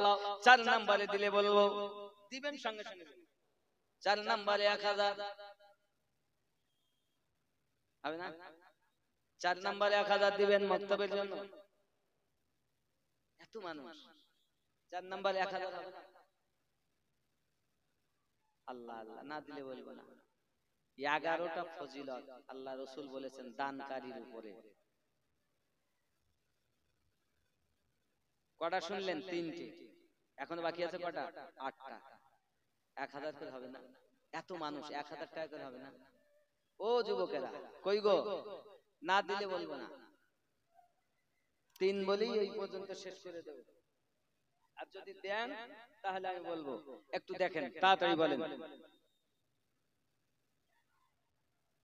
4 নাম্বারে দিলে বলবো দিবেন সঙ্গে সঙ্গে। 4 নাম্বারে 1000 হবে না? 4 নাম্বারে 1000 দিবেন মক্তবের জন্য। এত মানুষ 4 নাম্বারে 1000 হবে না? আল্লাহ আল্লাহ, না দিলে বলবো না। 11টা ফজিলত আল্লাহ রাসূল বলেছেন দানকারীর উপরে। কটা শুনলেন? 3টে। এখন বাকি আছে কটা? 8টা। 1000 করে হবে না? এত মানুষ 1000 টাকা করে হবে না? ও যুবকেরা কই গো, না দিলে বলবো না। 3 বলেই এই পর্যন্ত শেষ করে দেব। আর যদি দেন তাহলে আমি বলবো। একটু দেখেন তাড়াতাড়ি বলেন।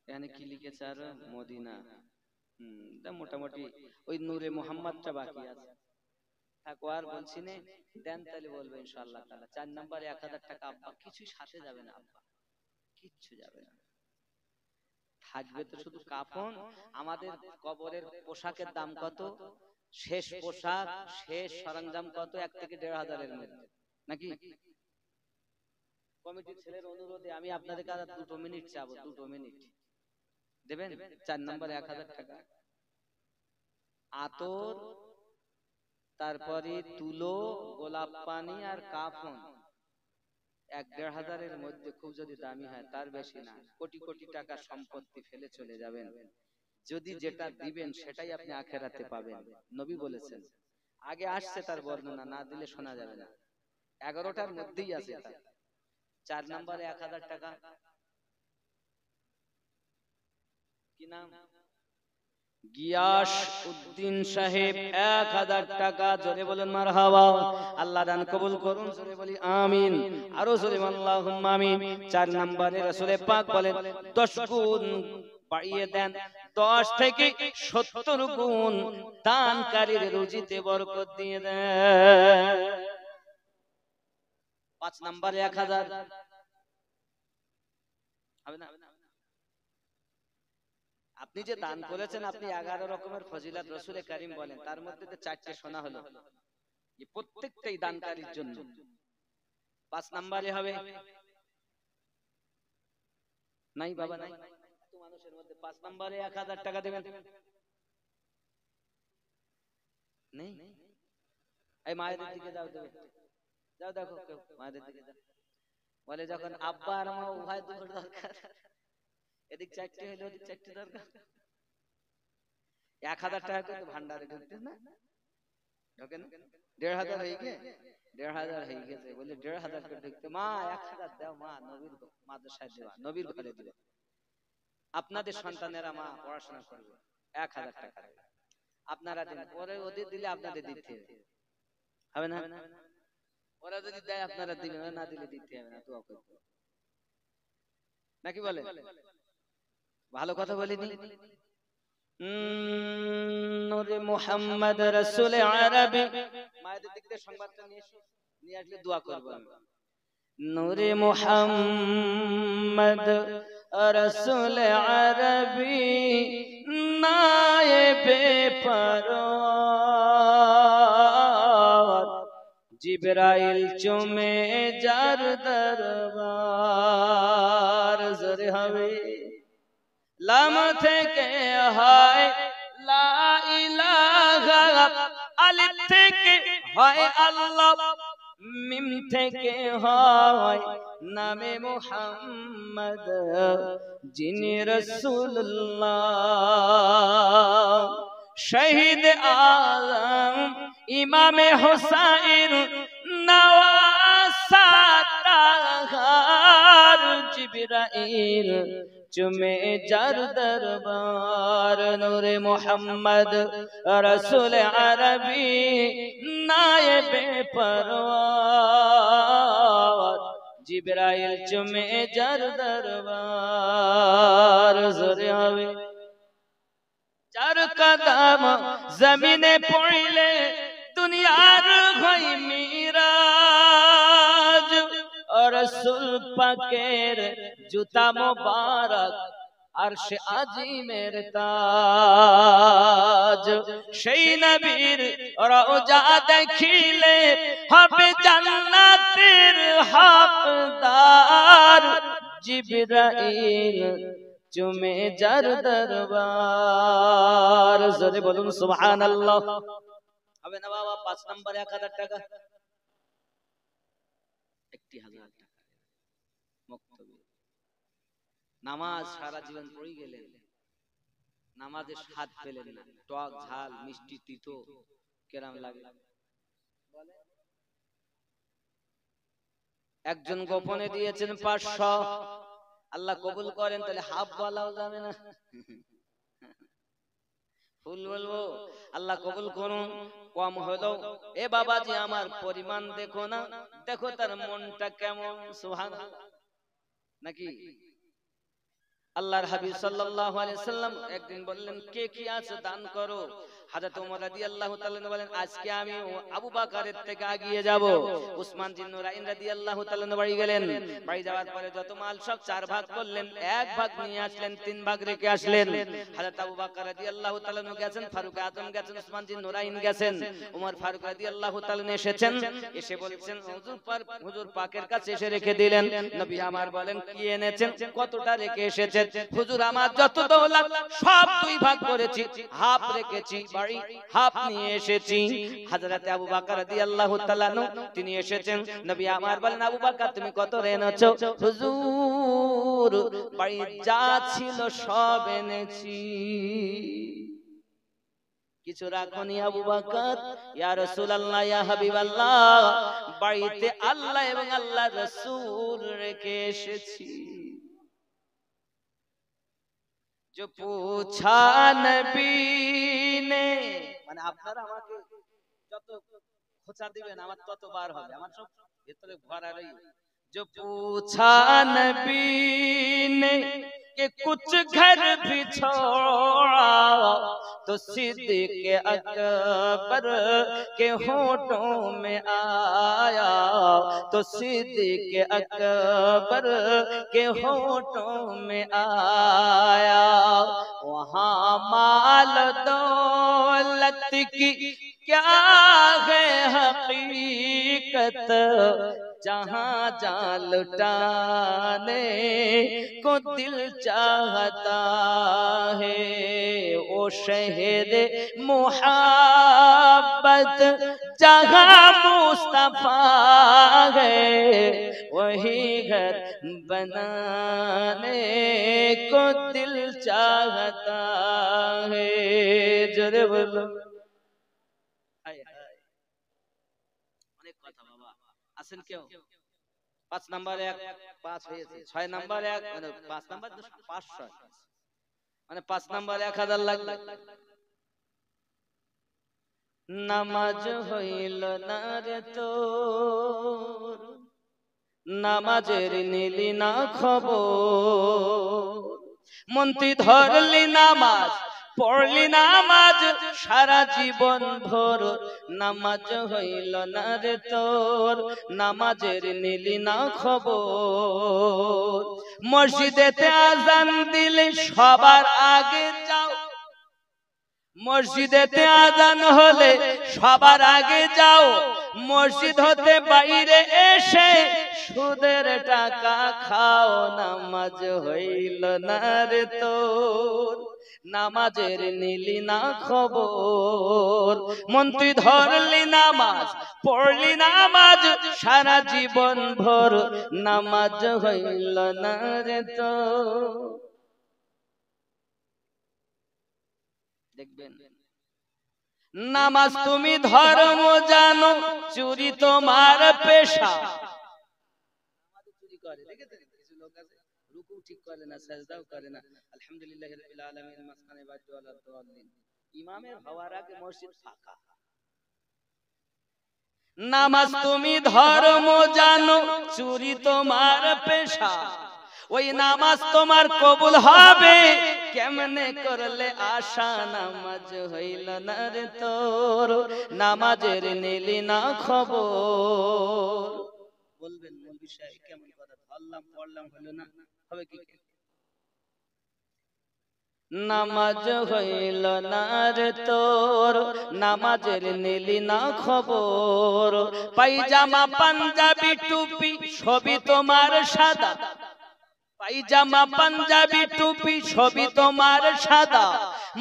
এখানে কি লিখেছে? আর মদিনা। মোটামুটি ওই নূরে মুহাম্মদটা বাকি আছে। থাকো আর বলছি না, দেন তাহলে বলবো ইনশাআল্লাহ তাআলা। 4 নম্বরে 1000 টাকা আব্বা কিছুই সাথে যাবে না, আব্বা কিচ্ছু যাবে না, থাকবে তো শুধু কাফন। আমাদের কবরের পোশাকের দাম কত? শেষ পোশাক, শেষ সরঞ্জাম কত? 1 থেকে 1.5 এর মধ্যে নাকি? কমিটির ছেলের অনুরোধে আমি আপনাদের কাছে 2 মিনিট চাবো, 2 মিনিট দেবেন। 4 নম্বরে 1000 টাকা। আতর, তারপরে তুলো, গোলাপ পানি আর কাফন 1-1.5 এর মধ্যে, খুব যদি দামি হয় তার বেশি না। কোটি কোটি টাকা সম্পত্তি ফেলে চলে যাবেন, যদি যেটা দিবেন সেটাই আপনি আখেরাতে পাবেন। নবী বলেছেন, আগে আসছে তার বর্ণনা, না দিলে শোনা যাবে না। 11টার মধ্যেই আছে এটা। 4 নম্বরে 1000 টাকা। কি নাম? গিয়াস উদ্দিন সাহেব 1000 টাকা। জোরে বলেন মারহাবা। আল্লাহ দান কবুল করুন। জোরে বলি আমিন। আরো জোরে আল্লাহুম্মা আমিন। 4 নম্বরে রাসূল পাক বলেন 10 গুণ বাড়িয়ে দেন, 10 থেকে 70 গুণ দানকারীর রুজিতে বরকত দিয়ে দেন। 5 নম্বরে 1000 হবে না? আপনি যে দান করেছেন, আপনি 11 রকমের ফজিলত রাসূল কারীম বলেন, তার মধ্যে তো 4টে শোনা হলো, এই প্রত্যেকটাই দানকারীর জন্য। 5 নম্বরে হবে নাই বাবা, নাই এত মানুষের মধ্যে 5 নম্বরে 1000 টাকা দেবেন নেই? এই মায়েদের দিকে যাও, দেবে যাও, দেখো কেউ মায়েদের দিকে যাও। বলে যখন আব্বা আর মা উভয় দুটোর দরকার, এদিক 4টি হইলে ওদিক 4টি দরকার। 1000 টাকা করে ভান্ডারে ঢুকতে না ঢোকে না 1500 হয়ে গেছে 1500 হয়ে গেছে বলে 1500 করে ঢুকতে মা 1000 দাও মা নবীর মাদ্রাসায় দেওয়া নবীর ঘরে দিও আপনাদের সন্তানেরা মা পড়াশোনা করবে 1000 টাকা আপনারা দেন পরে ওদের দিলে আপনাদের দিতে হবে না ওরা যদি দেয় আপনারা দিবেন না দিলে দিতে হবে না দোয়া করতে নাকি বলে ভালো কথা বলিনি নূরে মুহাম্মদ রাসূল আরবি মায়েদের দিক থেকে সংবাদটা নিয়ে আসলে দোয়া করব আমি নূরে মুহাম্মদ রাসূল আরবি নায়েবে পরওয়ার জিবরাইল চুমে যার দরবার জোরে হবে লাম থেকে হয় লা ইলাহা আলিফ থেকে হয় আল্লাহ মিম থেকে হয় নামে মুহাম্মদ যিনি রাসূলুল্লাহ শহীদ আলম ইমামে হুসাইন নওয়াসাতার জিবরাইল চুমে যার দরবার নূরে মুহাম্মদ রাসূল আরবি নায়েবে পরওয়ার জিবরাইল চুমে যার দরবার জোরে হবে চার কদম জমিনে পড়লে দুনিয়ার হয় মিরাজ রাসূল পাকের জুতা মোবারক আরশে আজিমের তাজ সেই নবীর রওজা দেখিলে হবে জান্নাতের হকদার জিবরাইল চুমে যার দরবার জোরে বলুন সুবহানাল্লাহ হবে না বাবা 5 নম্বরে 1000 টাকা 1000 টাকা মুক্তবি নামাজ সারা জীবন পড়ে গেলেন নামাজের স্বাদ পেলেন না টক ঝাল মিষ্টি তিতো কেরাম লাগে একজন গোপনে দিয়েছেন 500 আল্লাহ কবুল করেন তাহলে হাফ বলাও যাবে না ফুল বলবো আল্লাহ কবুল করুন কম হলো এ বাবাজি আমার পরিমাণ দেখো না দেখো তার মনটা কেমন সুবহানাল্লাহ নাকি আল্লাহর হাবিব সাল্লাল্লাহু আলাইহি সাল্লাম একদিন বললেন কে কি আছে দান করো হযরত ওমর রাদিয়াল্লাহু তাআলা বলেন আজকে আমি আবু বকরের থেকে এগিয়ে যাব উসমান জিন নুরাইন রাদিয়াল্লাহু তাআলা বাড়ি গেলেন বাড়ি যাওয়ার পরে যত মাল সব 4 ভাগ করলেন 1 ভাগ নিয়ে আসলেন 3 ভাগ রেখে আসলেন হযরত আবু বকর রাদিয়াল্লাহু তাআলা গেছেন ফারুক আজম গেছেন উসমান জিন নুরাইন গেছেন ওমর ফারুক রাদিয়াল্লাহু তাআলা এসেছেন এসে বলেছেন হুজুর পাকের কাছে এসে রেখে দিলেন নবী আমার বলেন কি এনেছেন কতটা রেখে এসেছেন হুজুর আমার যত দৌলত সব 2 ভাগ করেছি হাফ রেখেছি বাড়ি হাফ নিয়ে এসেছি হযরত আবু বকর রাদিয়াল্লাহু তাআলা তিনি এসেছেন নবী আমার বলেন আবু বকর তুমি কত এনেছো হুজুর বাড়ি যা ছিল সব এনেছি কিছু রাখনি আবু বকর ইয়া রাসূলুল্লাহ ইয়া হাবিবাল্লাহ বাড়িতে আল্লাহ এবং আল্লাহর রাসূল রেখে এসেছি जो पूछा नबी ने মানে আপনারা আমাকে যত খোঁচা দিবেন আমার তত বার হবে আমার সব ভিতরে ভরা রই जो पूछा नबी ने कि कुछ घर भी छोड़ा तो सिद्दीक़ अकबर के होठों में आया तो सिद्दीक़ अकबर के होठों में आया वहाँ माल दौलत की क्या है हकीकत जहाँ जा लुटाने को दिल चाहता है वो शहर मोहब्बत जहाँ मुस्तफा है वही घर बनाने को दिल चाहता है। जोरे बोलो। অনেক কথা বাবা, আসেন কেউ? 5 নাম্বার 1 5 হয়েছে, 6 নাম্বার 1 মানে 5 নাম্বার 500 মানে 5 নাম্বার 1000 লাগবে। নামাজ হইল না রে তোর, নামাজের নিলি না খবর, মন্ত্রী ধরলি নামাজ পড়লি নামাজ সারা জীবন ভর, নামাজ হইল না রে তোর, নামাজের নিলি না খবর। মসজিদেতে আজান দিলে সবার আগে যাও, মসজিদেতে আজান হলে সবার আগে যাও, মসজিদ হতে বাইরে এসে সুদের টাকা খাও, নামাজ হইল না রে তোর, নামাজের নিলি না খবর, মন্ত্রী ধরলি নামাজ পড়লি নামাজ সারা জীবন ভর, নামাজ হইল না রে তোর। দেখবেন নামাজ তুমি ধর্ম জানো, চুরি তোমার পেশা। চুরি করে দেখেছেন কিছু লোক আছে, রুকু ঠিক করে না, সাজদাও করে না, আলহামদুলিল্লাহি রাব্বিল আলামিন মাসখানে বাজু আলা দাওয়ালিন, ইমামের হওয়ার আগে মসজিদ ফাঁকা। নামাজ তুমি ধর্ম জানো, চুরি তোমার পেশা, ওই নামাজ তোমার কবুল হবে কেমনে করলে আশা, নামাজ হইল না রে তোর, নামাজের নিলি না খবর। বলবেন মৌলভী সাহেব কেমন কথা, ধরলাম পড়লাম হলো না, হবে কি? নামাজ হইল না রে তোর, নামাজের নিলি না খবর, পায়জামা পাঞ্জাবি টুপি সবই তোমার সাদা, পায়জামা পাঞ্জাবি টুপি সবই তোমার সাদা,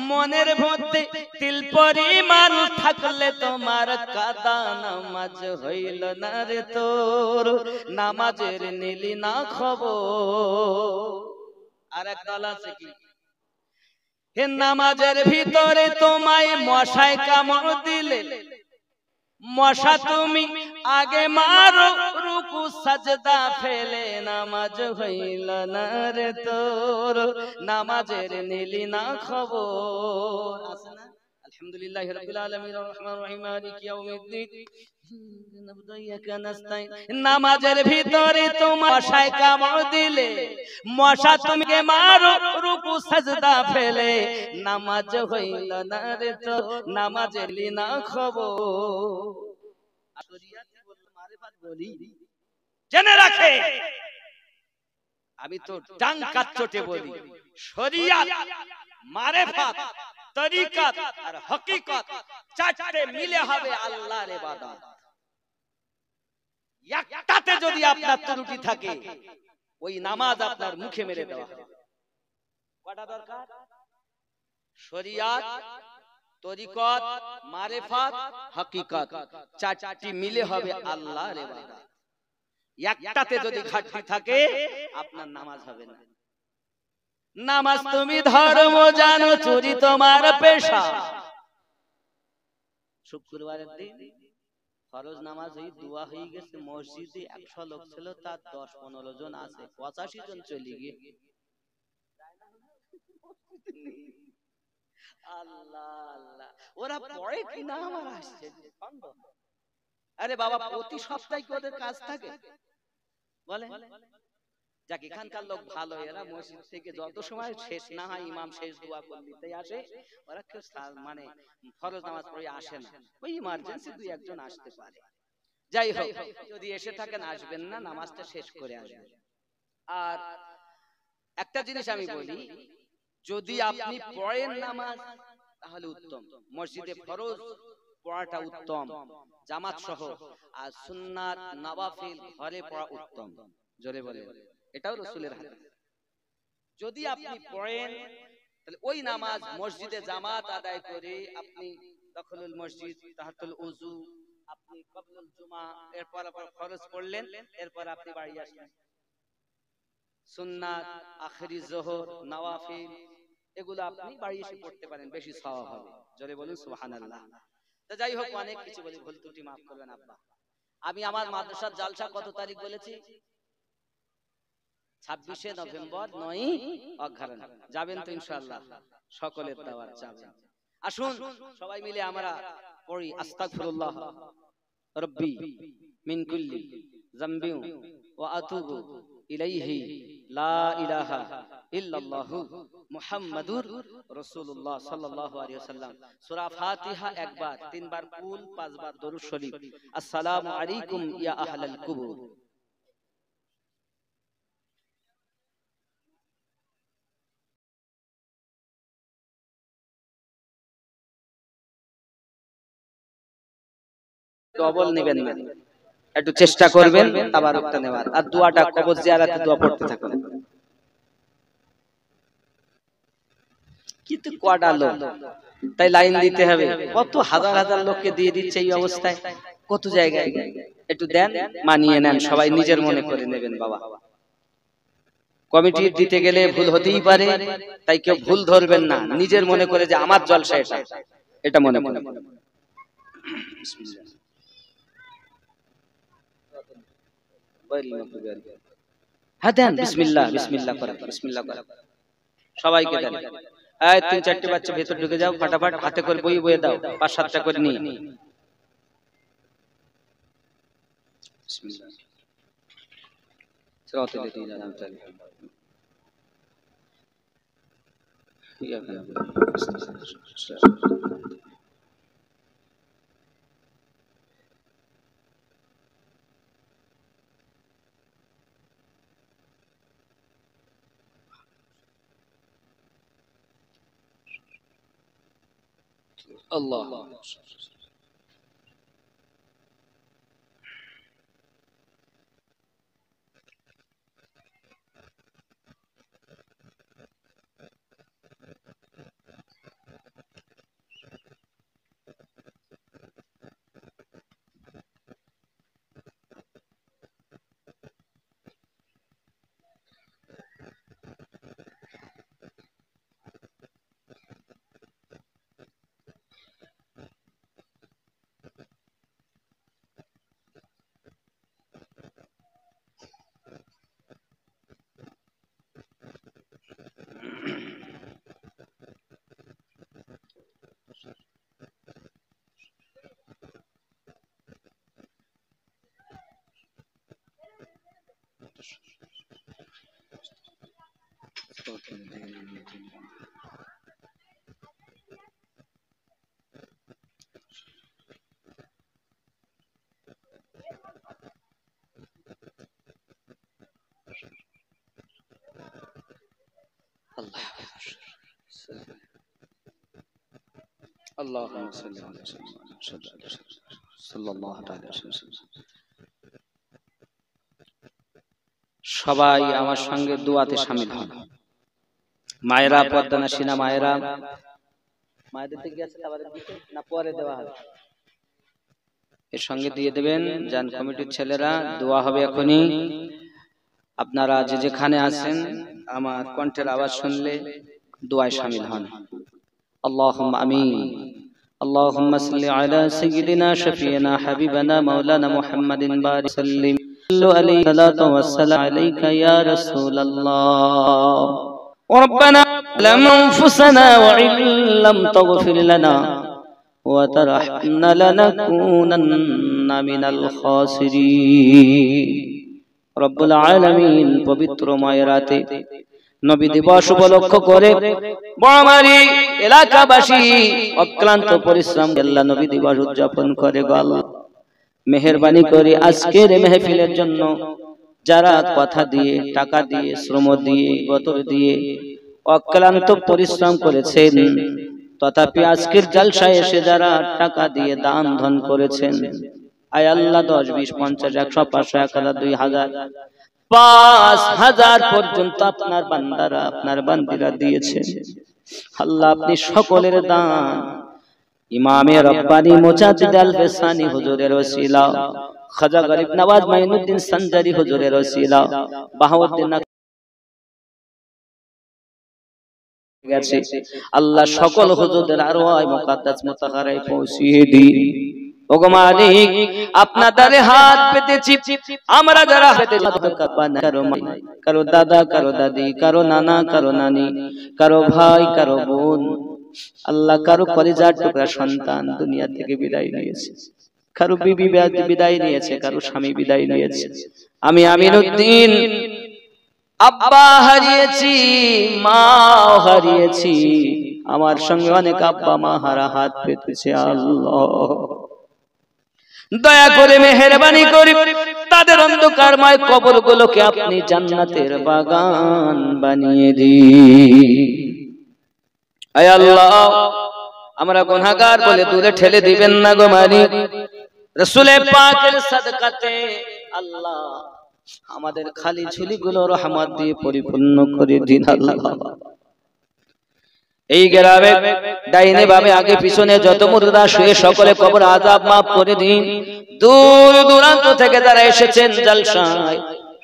মনের মধ্যে তিল পরিমাণ থাকলে তোমার কাদা, নামাজ হইল না রে তোর, নামাজের নিলি না খবর। আর এক দল আছে কি, হে নামাজের ভিতরে তোমায় মশায় কামড় দিলে, মশা তুমি আগে মারো রুকু সাজদা ফেলে, নামাজ হইল না রে তোর, নামাজের নিলি না খবর। আছে না? আলহামদুলিল্লাহি রাব্বিল আলামিন আর রহমানির রহিম মালিকি ইয়াউমিদ্দিন, নামাজের ভিতরে তোমার মশায় কামড় দিলে, মশা তুমি মারো রুকু সাজদা ফেলে, নামাজ হইল না রে তো, নামাজের নিলি না খবর। জেনে রাখে, আমি তো ডাং কাচ্চটে বলি, শরিয়াত মারেফাত তরিকাত আর হকিকত চারটে মিলে হবে আল্লাহর ইবাদত। একটাতে যদি আপনার ত্রুটি থাকে, ওই নামাজ আপনার মুখে মেরে দেওয়া হবে। কয়টা দরকার? শরিয়াত, তরিকত, মারেফাত, হকিকত, চারটি মিলে হবে আল্লাহর ইবাদত। একটাতে যদি ঘাটতি থাকে আপনার নামাজ হবে না। নামাজ তুমি ধর্ম জানো, চুরি তোমার পেশা। শুক্রবারের দিন ফরজ নামাজ হয়ে দোয়া হয়ে গেছে, মসজিদে 100 লোক ছিল, তার 10-15 জন আছে, 85 জন চলে গিয়ে। আল্লাহ আল্লাহ, ওরা পড়ে কিনা আমার আসছে। আরে বাবা, প্রতি সপ্তাহে ওদের কাজ থাকে বলে, যাক এখানকার লোক ভালো, এরা মসজিদ থেকে যত সময় শেষ না হয় ইমাম শেষ দোয়া করে দিতেই আসে, ওরা কেউ মানে ফরজ নামাজ পড়ে আসে না, ওই ইমার্জেন্সি 2-1 জন আসতে পারে। যাই হোক, যদি এসে থাকেন আসবেন না, নামাজটা শেষ করে আসবেন। আর একটা জিনিস আমি বলি, যদি আপনি পড়েন নামাজ তাহলে উত্তম, মসজিদে ফরজ পড়াটা উত্তম জামাত সহ, আর সুন্নাত নওয়াফিল ঘরে পড়া উত্তম। জোরে বলে, এটাও রাসূলের হাদিস। যদি আপনি পড়েন তাহলে ওই নামাজ মসজিদে জামাত আদায় করে আপনি দখলুল মসজিদ, তাহাতুল উযু, আপনি কবলুল জুমা, এরপর আবার ফরজ পড়লেন, এরপর আপনি বাড়ি আসলেন। সুন্নাত, আখরি যোহর, নওয়াফিল এগুলো আপনি বাড়ি এসে পড়তে পারেন, বেশি সওয়াব হবে। জোরে বলুন সুবহানাল্লাহ। তো যাই হোক, অনেক কিছু বলি, ভুল ত্রুটি মাফ করবেন আব্বা। আমি আমার মাদ্রাসার জালসা কত তারিখ বলেছি? 26শে নভেম্বর 9ই অঘ্রাণ। যাবেন তো ইনশাআল্লাহ? সকলের দাওয়াত যাবেন। আসুন সবাই মিলে আমরা পড়ি আস্তাগফিরুল্লাহ রাব্বি মিন কুল্লি যামবিন ওয়া আতুবু ইলাইহি লা ইলাহা ইল্লাল্লাহু মুহাম্মাদুর রাসূলুল্লাহ সাল্লাল্লাহু আলাইহি ওয়াসাল্লাম। সূরা ফাতিহা একবার, 3 বার কুল, 5 বার দরুদ শরীফ। আসসালামু আলাইকুম ইয়া আহলাল কুবুর। ডবল নেবেন না, একটু চেষ্টা করবেন তাবারুকটা নেওয়ার, আর দোয়াটা কবর জিয়ারাতে দোয়া পড়তে থাকুন। কিন্তু কয়টা লোক, তাই লাইন দিতে হবে। কত হাজার হাজার লোককে দিয়ে দিচ্ছে এই অবস্থায়, কত জায়গায়। একটু দেন, মানিয়ে নেন, সবাই নিজের মনে করে নেবেন বাবা। কমিটি দিতে গেলে ভুল হতেই পারে, তাই কেউ ভুল ধরবেন না, নিজের মনে করে যে আমার জলসা এটা মনে মনে। হ্যাঁ দেন, বিসমিল্লাহ বিসমিল্লাহ করেন, বিসমিল্লাহ করেন, সবাইকে দেন। 3-4টে বাচ্চা ভেতর ঢুকে যাও, ফাটাফাট হাতে করে বই বয়ে দাও, 5-7টা করে নিয়ে। বিসমিল্লাহ। সিরাতাল লাযীনা আন'আমতা আলাইহিম। আল্লাহ اللهم صل على سيدنا صلى الله عليه وسلم। সবাই আমার সঙ্গে দোয়াতে শামিল হন। মায়েরা, পদ্মনাসিনা মায়েরা, মায়েদের দিকে আছে তাবারের দিকে না পরে দেওয়া হবে? এর সঙ্গে দিয়ে দেবেন। জান কমিটির ছেলেরা, দোয়া হবে এখনই। আপনারা যে যেখানে আছেন আমার কণ্ঠের আওয়াজ শুনলে দোয়ায় শামিল হন। اللهم آمين. اللهم صل على سيدنا شفيعنا حبيبنا مولانا محمد بارك وسلم. صلوا عليه الصلاة والسلام عليك يا رسول الله. وربنا لم أنفسنا وإن لم تغفر لنا وترحمنا لنكونن من الخاسرين. رب العالمين পবিত্র মায়েরাতে নবী দিবস উপলক্ষ করে বড়মারি এলাকাবাসী অক্লান্ত পরিশ্রম আল্লাহ নবী দিবস উদযাপন করে। মেহেরবানি করে আজকের মেহফিলের জন্য যারা কথা দিয়ে, টাকা দিয়ে, শ্রম দিয়ে, গতর দিয়ে অক্লান্ত পরিশ্রম করেছেন, তথাপি আজকের জালসায় এসে যারা টাকা দিয়ে দান ধন করেছেন, আয় আল্লাহ 10, 20, 50, 100, 500, 1000, 2000, 5000 পর্যন্ত আপনার বান্দারা, আপনার বান্দিরা দিয়েছেন। আল্লাহ আপনি সকলের দান ইমামে রব্বানি মুজাদ্দিদ আল-ফিসানি হুজুরের ওসিলা, খাজা গরিব নওয়াজ মাইনুদ্দিন সঞ্জারি হুজুরের ওসিলা, বাহাউদ্দিন গেছে আল্লাহ সকল হুজুরদের আরওয়াহ মুকাদ্দাস মুতাহারায় পৌঁছিয়ে দিন। ওগো মালিক আপনার দ্বারে হাত পেতেছি আমরা যারা পেতেছি কারো দাদা কারো দাদি কারো নানা কারো নানি কারো ভাই কারো বোন আল্লাহ কারো কলিজার টুকরা সন্তান দুনিয়া থেকে বিদায় নিয়েছে, কারো বিবি বিদায় নিয়েছে, কারো স্বামী বিদায় নিয়েছে। আমি আমিনউদ্দিন আব্বা হারিয়েছি, মা হারিয়েছি, আমার সঙ্গে অনেক আব্বা মা হারা হাত পেতেছে। আল্লাহ দয়া করে মেহেরবানি করে তাদের অন্ধকারময় কবরগুলোকে আপনি জান্নাতের বাগান বানিয়ে দিন। আয় আল্লাহ আমরা গুনাহগার বলে দূরে ঠেলে দিবেন না গো মালিক। রাসূলে পাকের সাদকাতে আল্লাহ আমাদের খালি ঝুলিগুলো রহমত দিয়ে পরিপূর্ণ করে দিন আল্লাহ। এই গ্রামে ডাইনে বামে আগে পিছনে যত মুর্দা শুয়ে সকলে কবর আযাব মাফ করে দিন। দূর দূরান্ত থেকে যারা এসেছেন জলসায়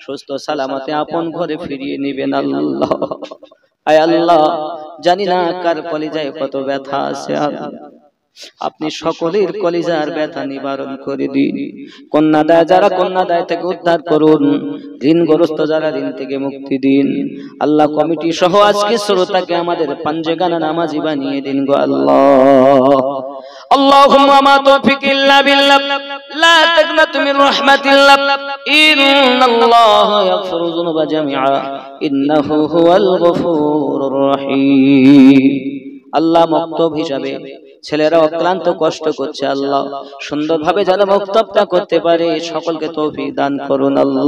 সুস্থ সালামতে আপন ঘরে ফিরিয়ে নেবেন আল্লাহ। আয় আল্লাহ জানি না কার কলিজায় কত ব্যথা আছে, আপনি সকলের কলিজার ব্যথা নিবারণ করে দিন। কন্যাদায় যারা কন্যাদায় থেকে উদ্ধার করুন, ঋণগ্রস্ত যারা ঋণ থেকে মুক্তি দিন আল্লাহ। কমিটি সহ আজকে শ্রোতাকে আমাদের পাঞ্জেগানা নামাজি বানিয়ে দিন গো আল্লাহ। اللهم ما توفيق إلا بالله لا تقنط من رحمة الله إن الله يغفر الذنوب جميعا إنه هو الغفور الرحيم। আল্লাহ মক্তব হিসাবে ছেলেরা অক্লান্ত কষ্ট করছে, আল্লাহ সুন্দরভাবে যেন মক্তবটা করতে পারে সকলকে তৌফিক দান করুন আল্লাহ।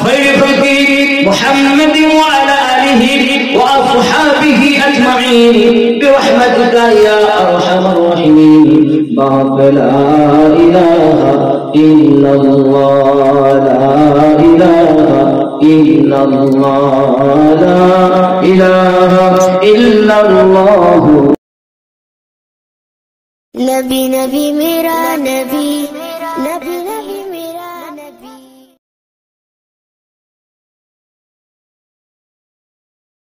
خير خلقه محمد وعلى آله وأصحابه أجمعين برحمتك يا أرحم الراحمين. بارك لا إله إلا الله لا إله إلا الله لا إله إلا الله. नबी नबी मेरा नबी नबी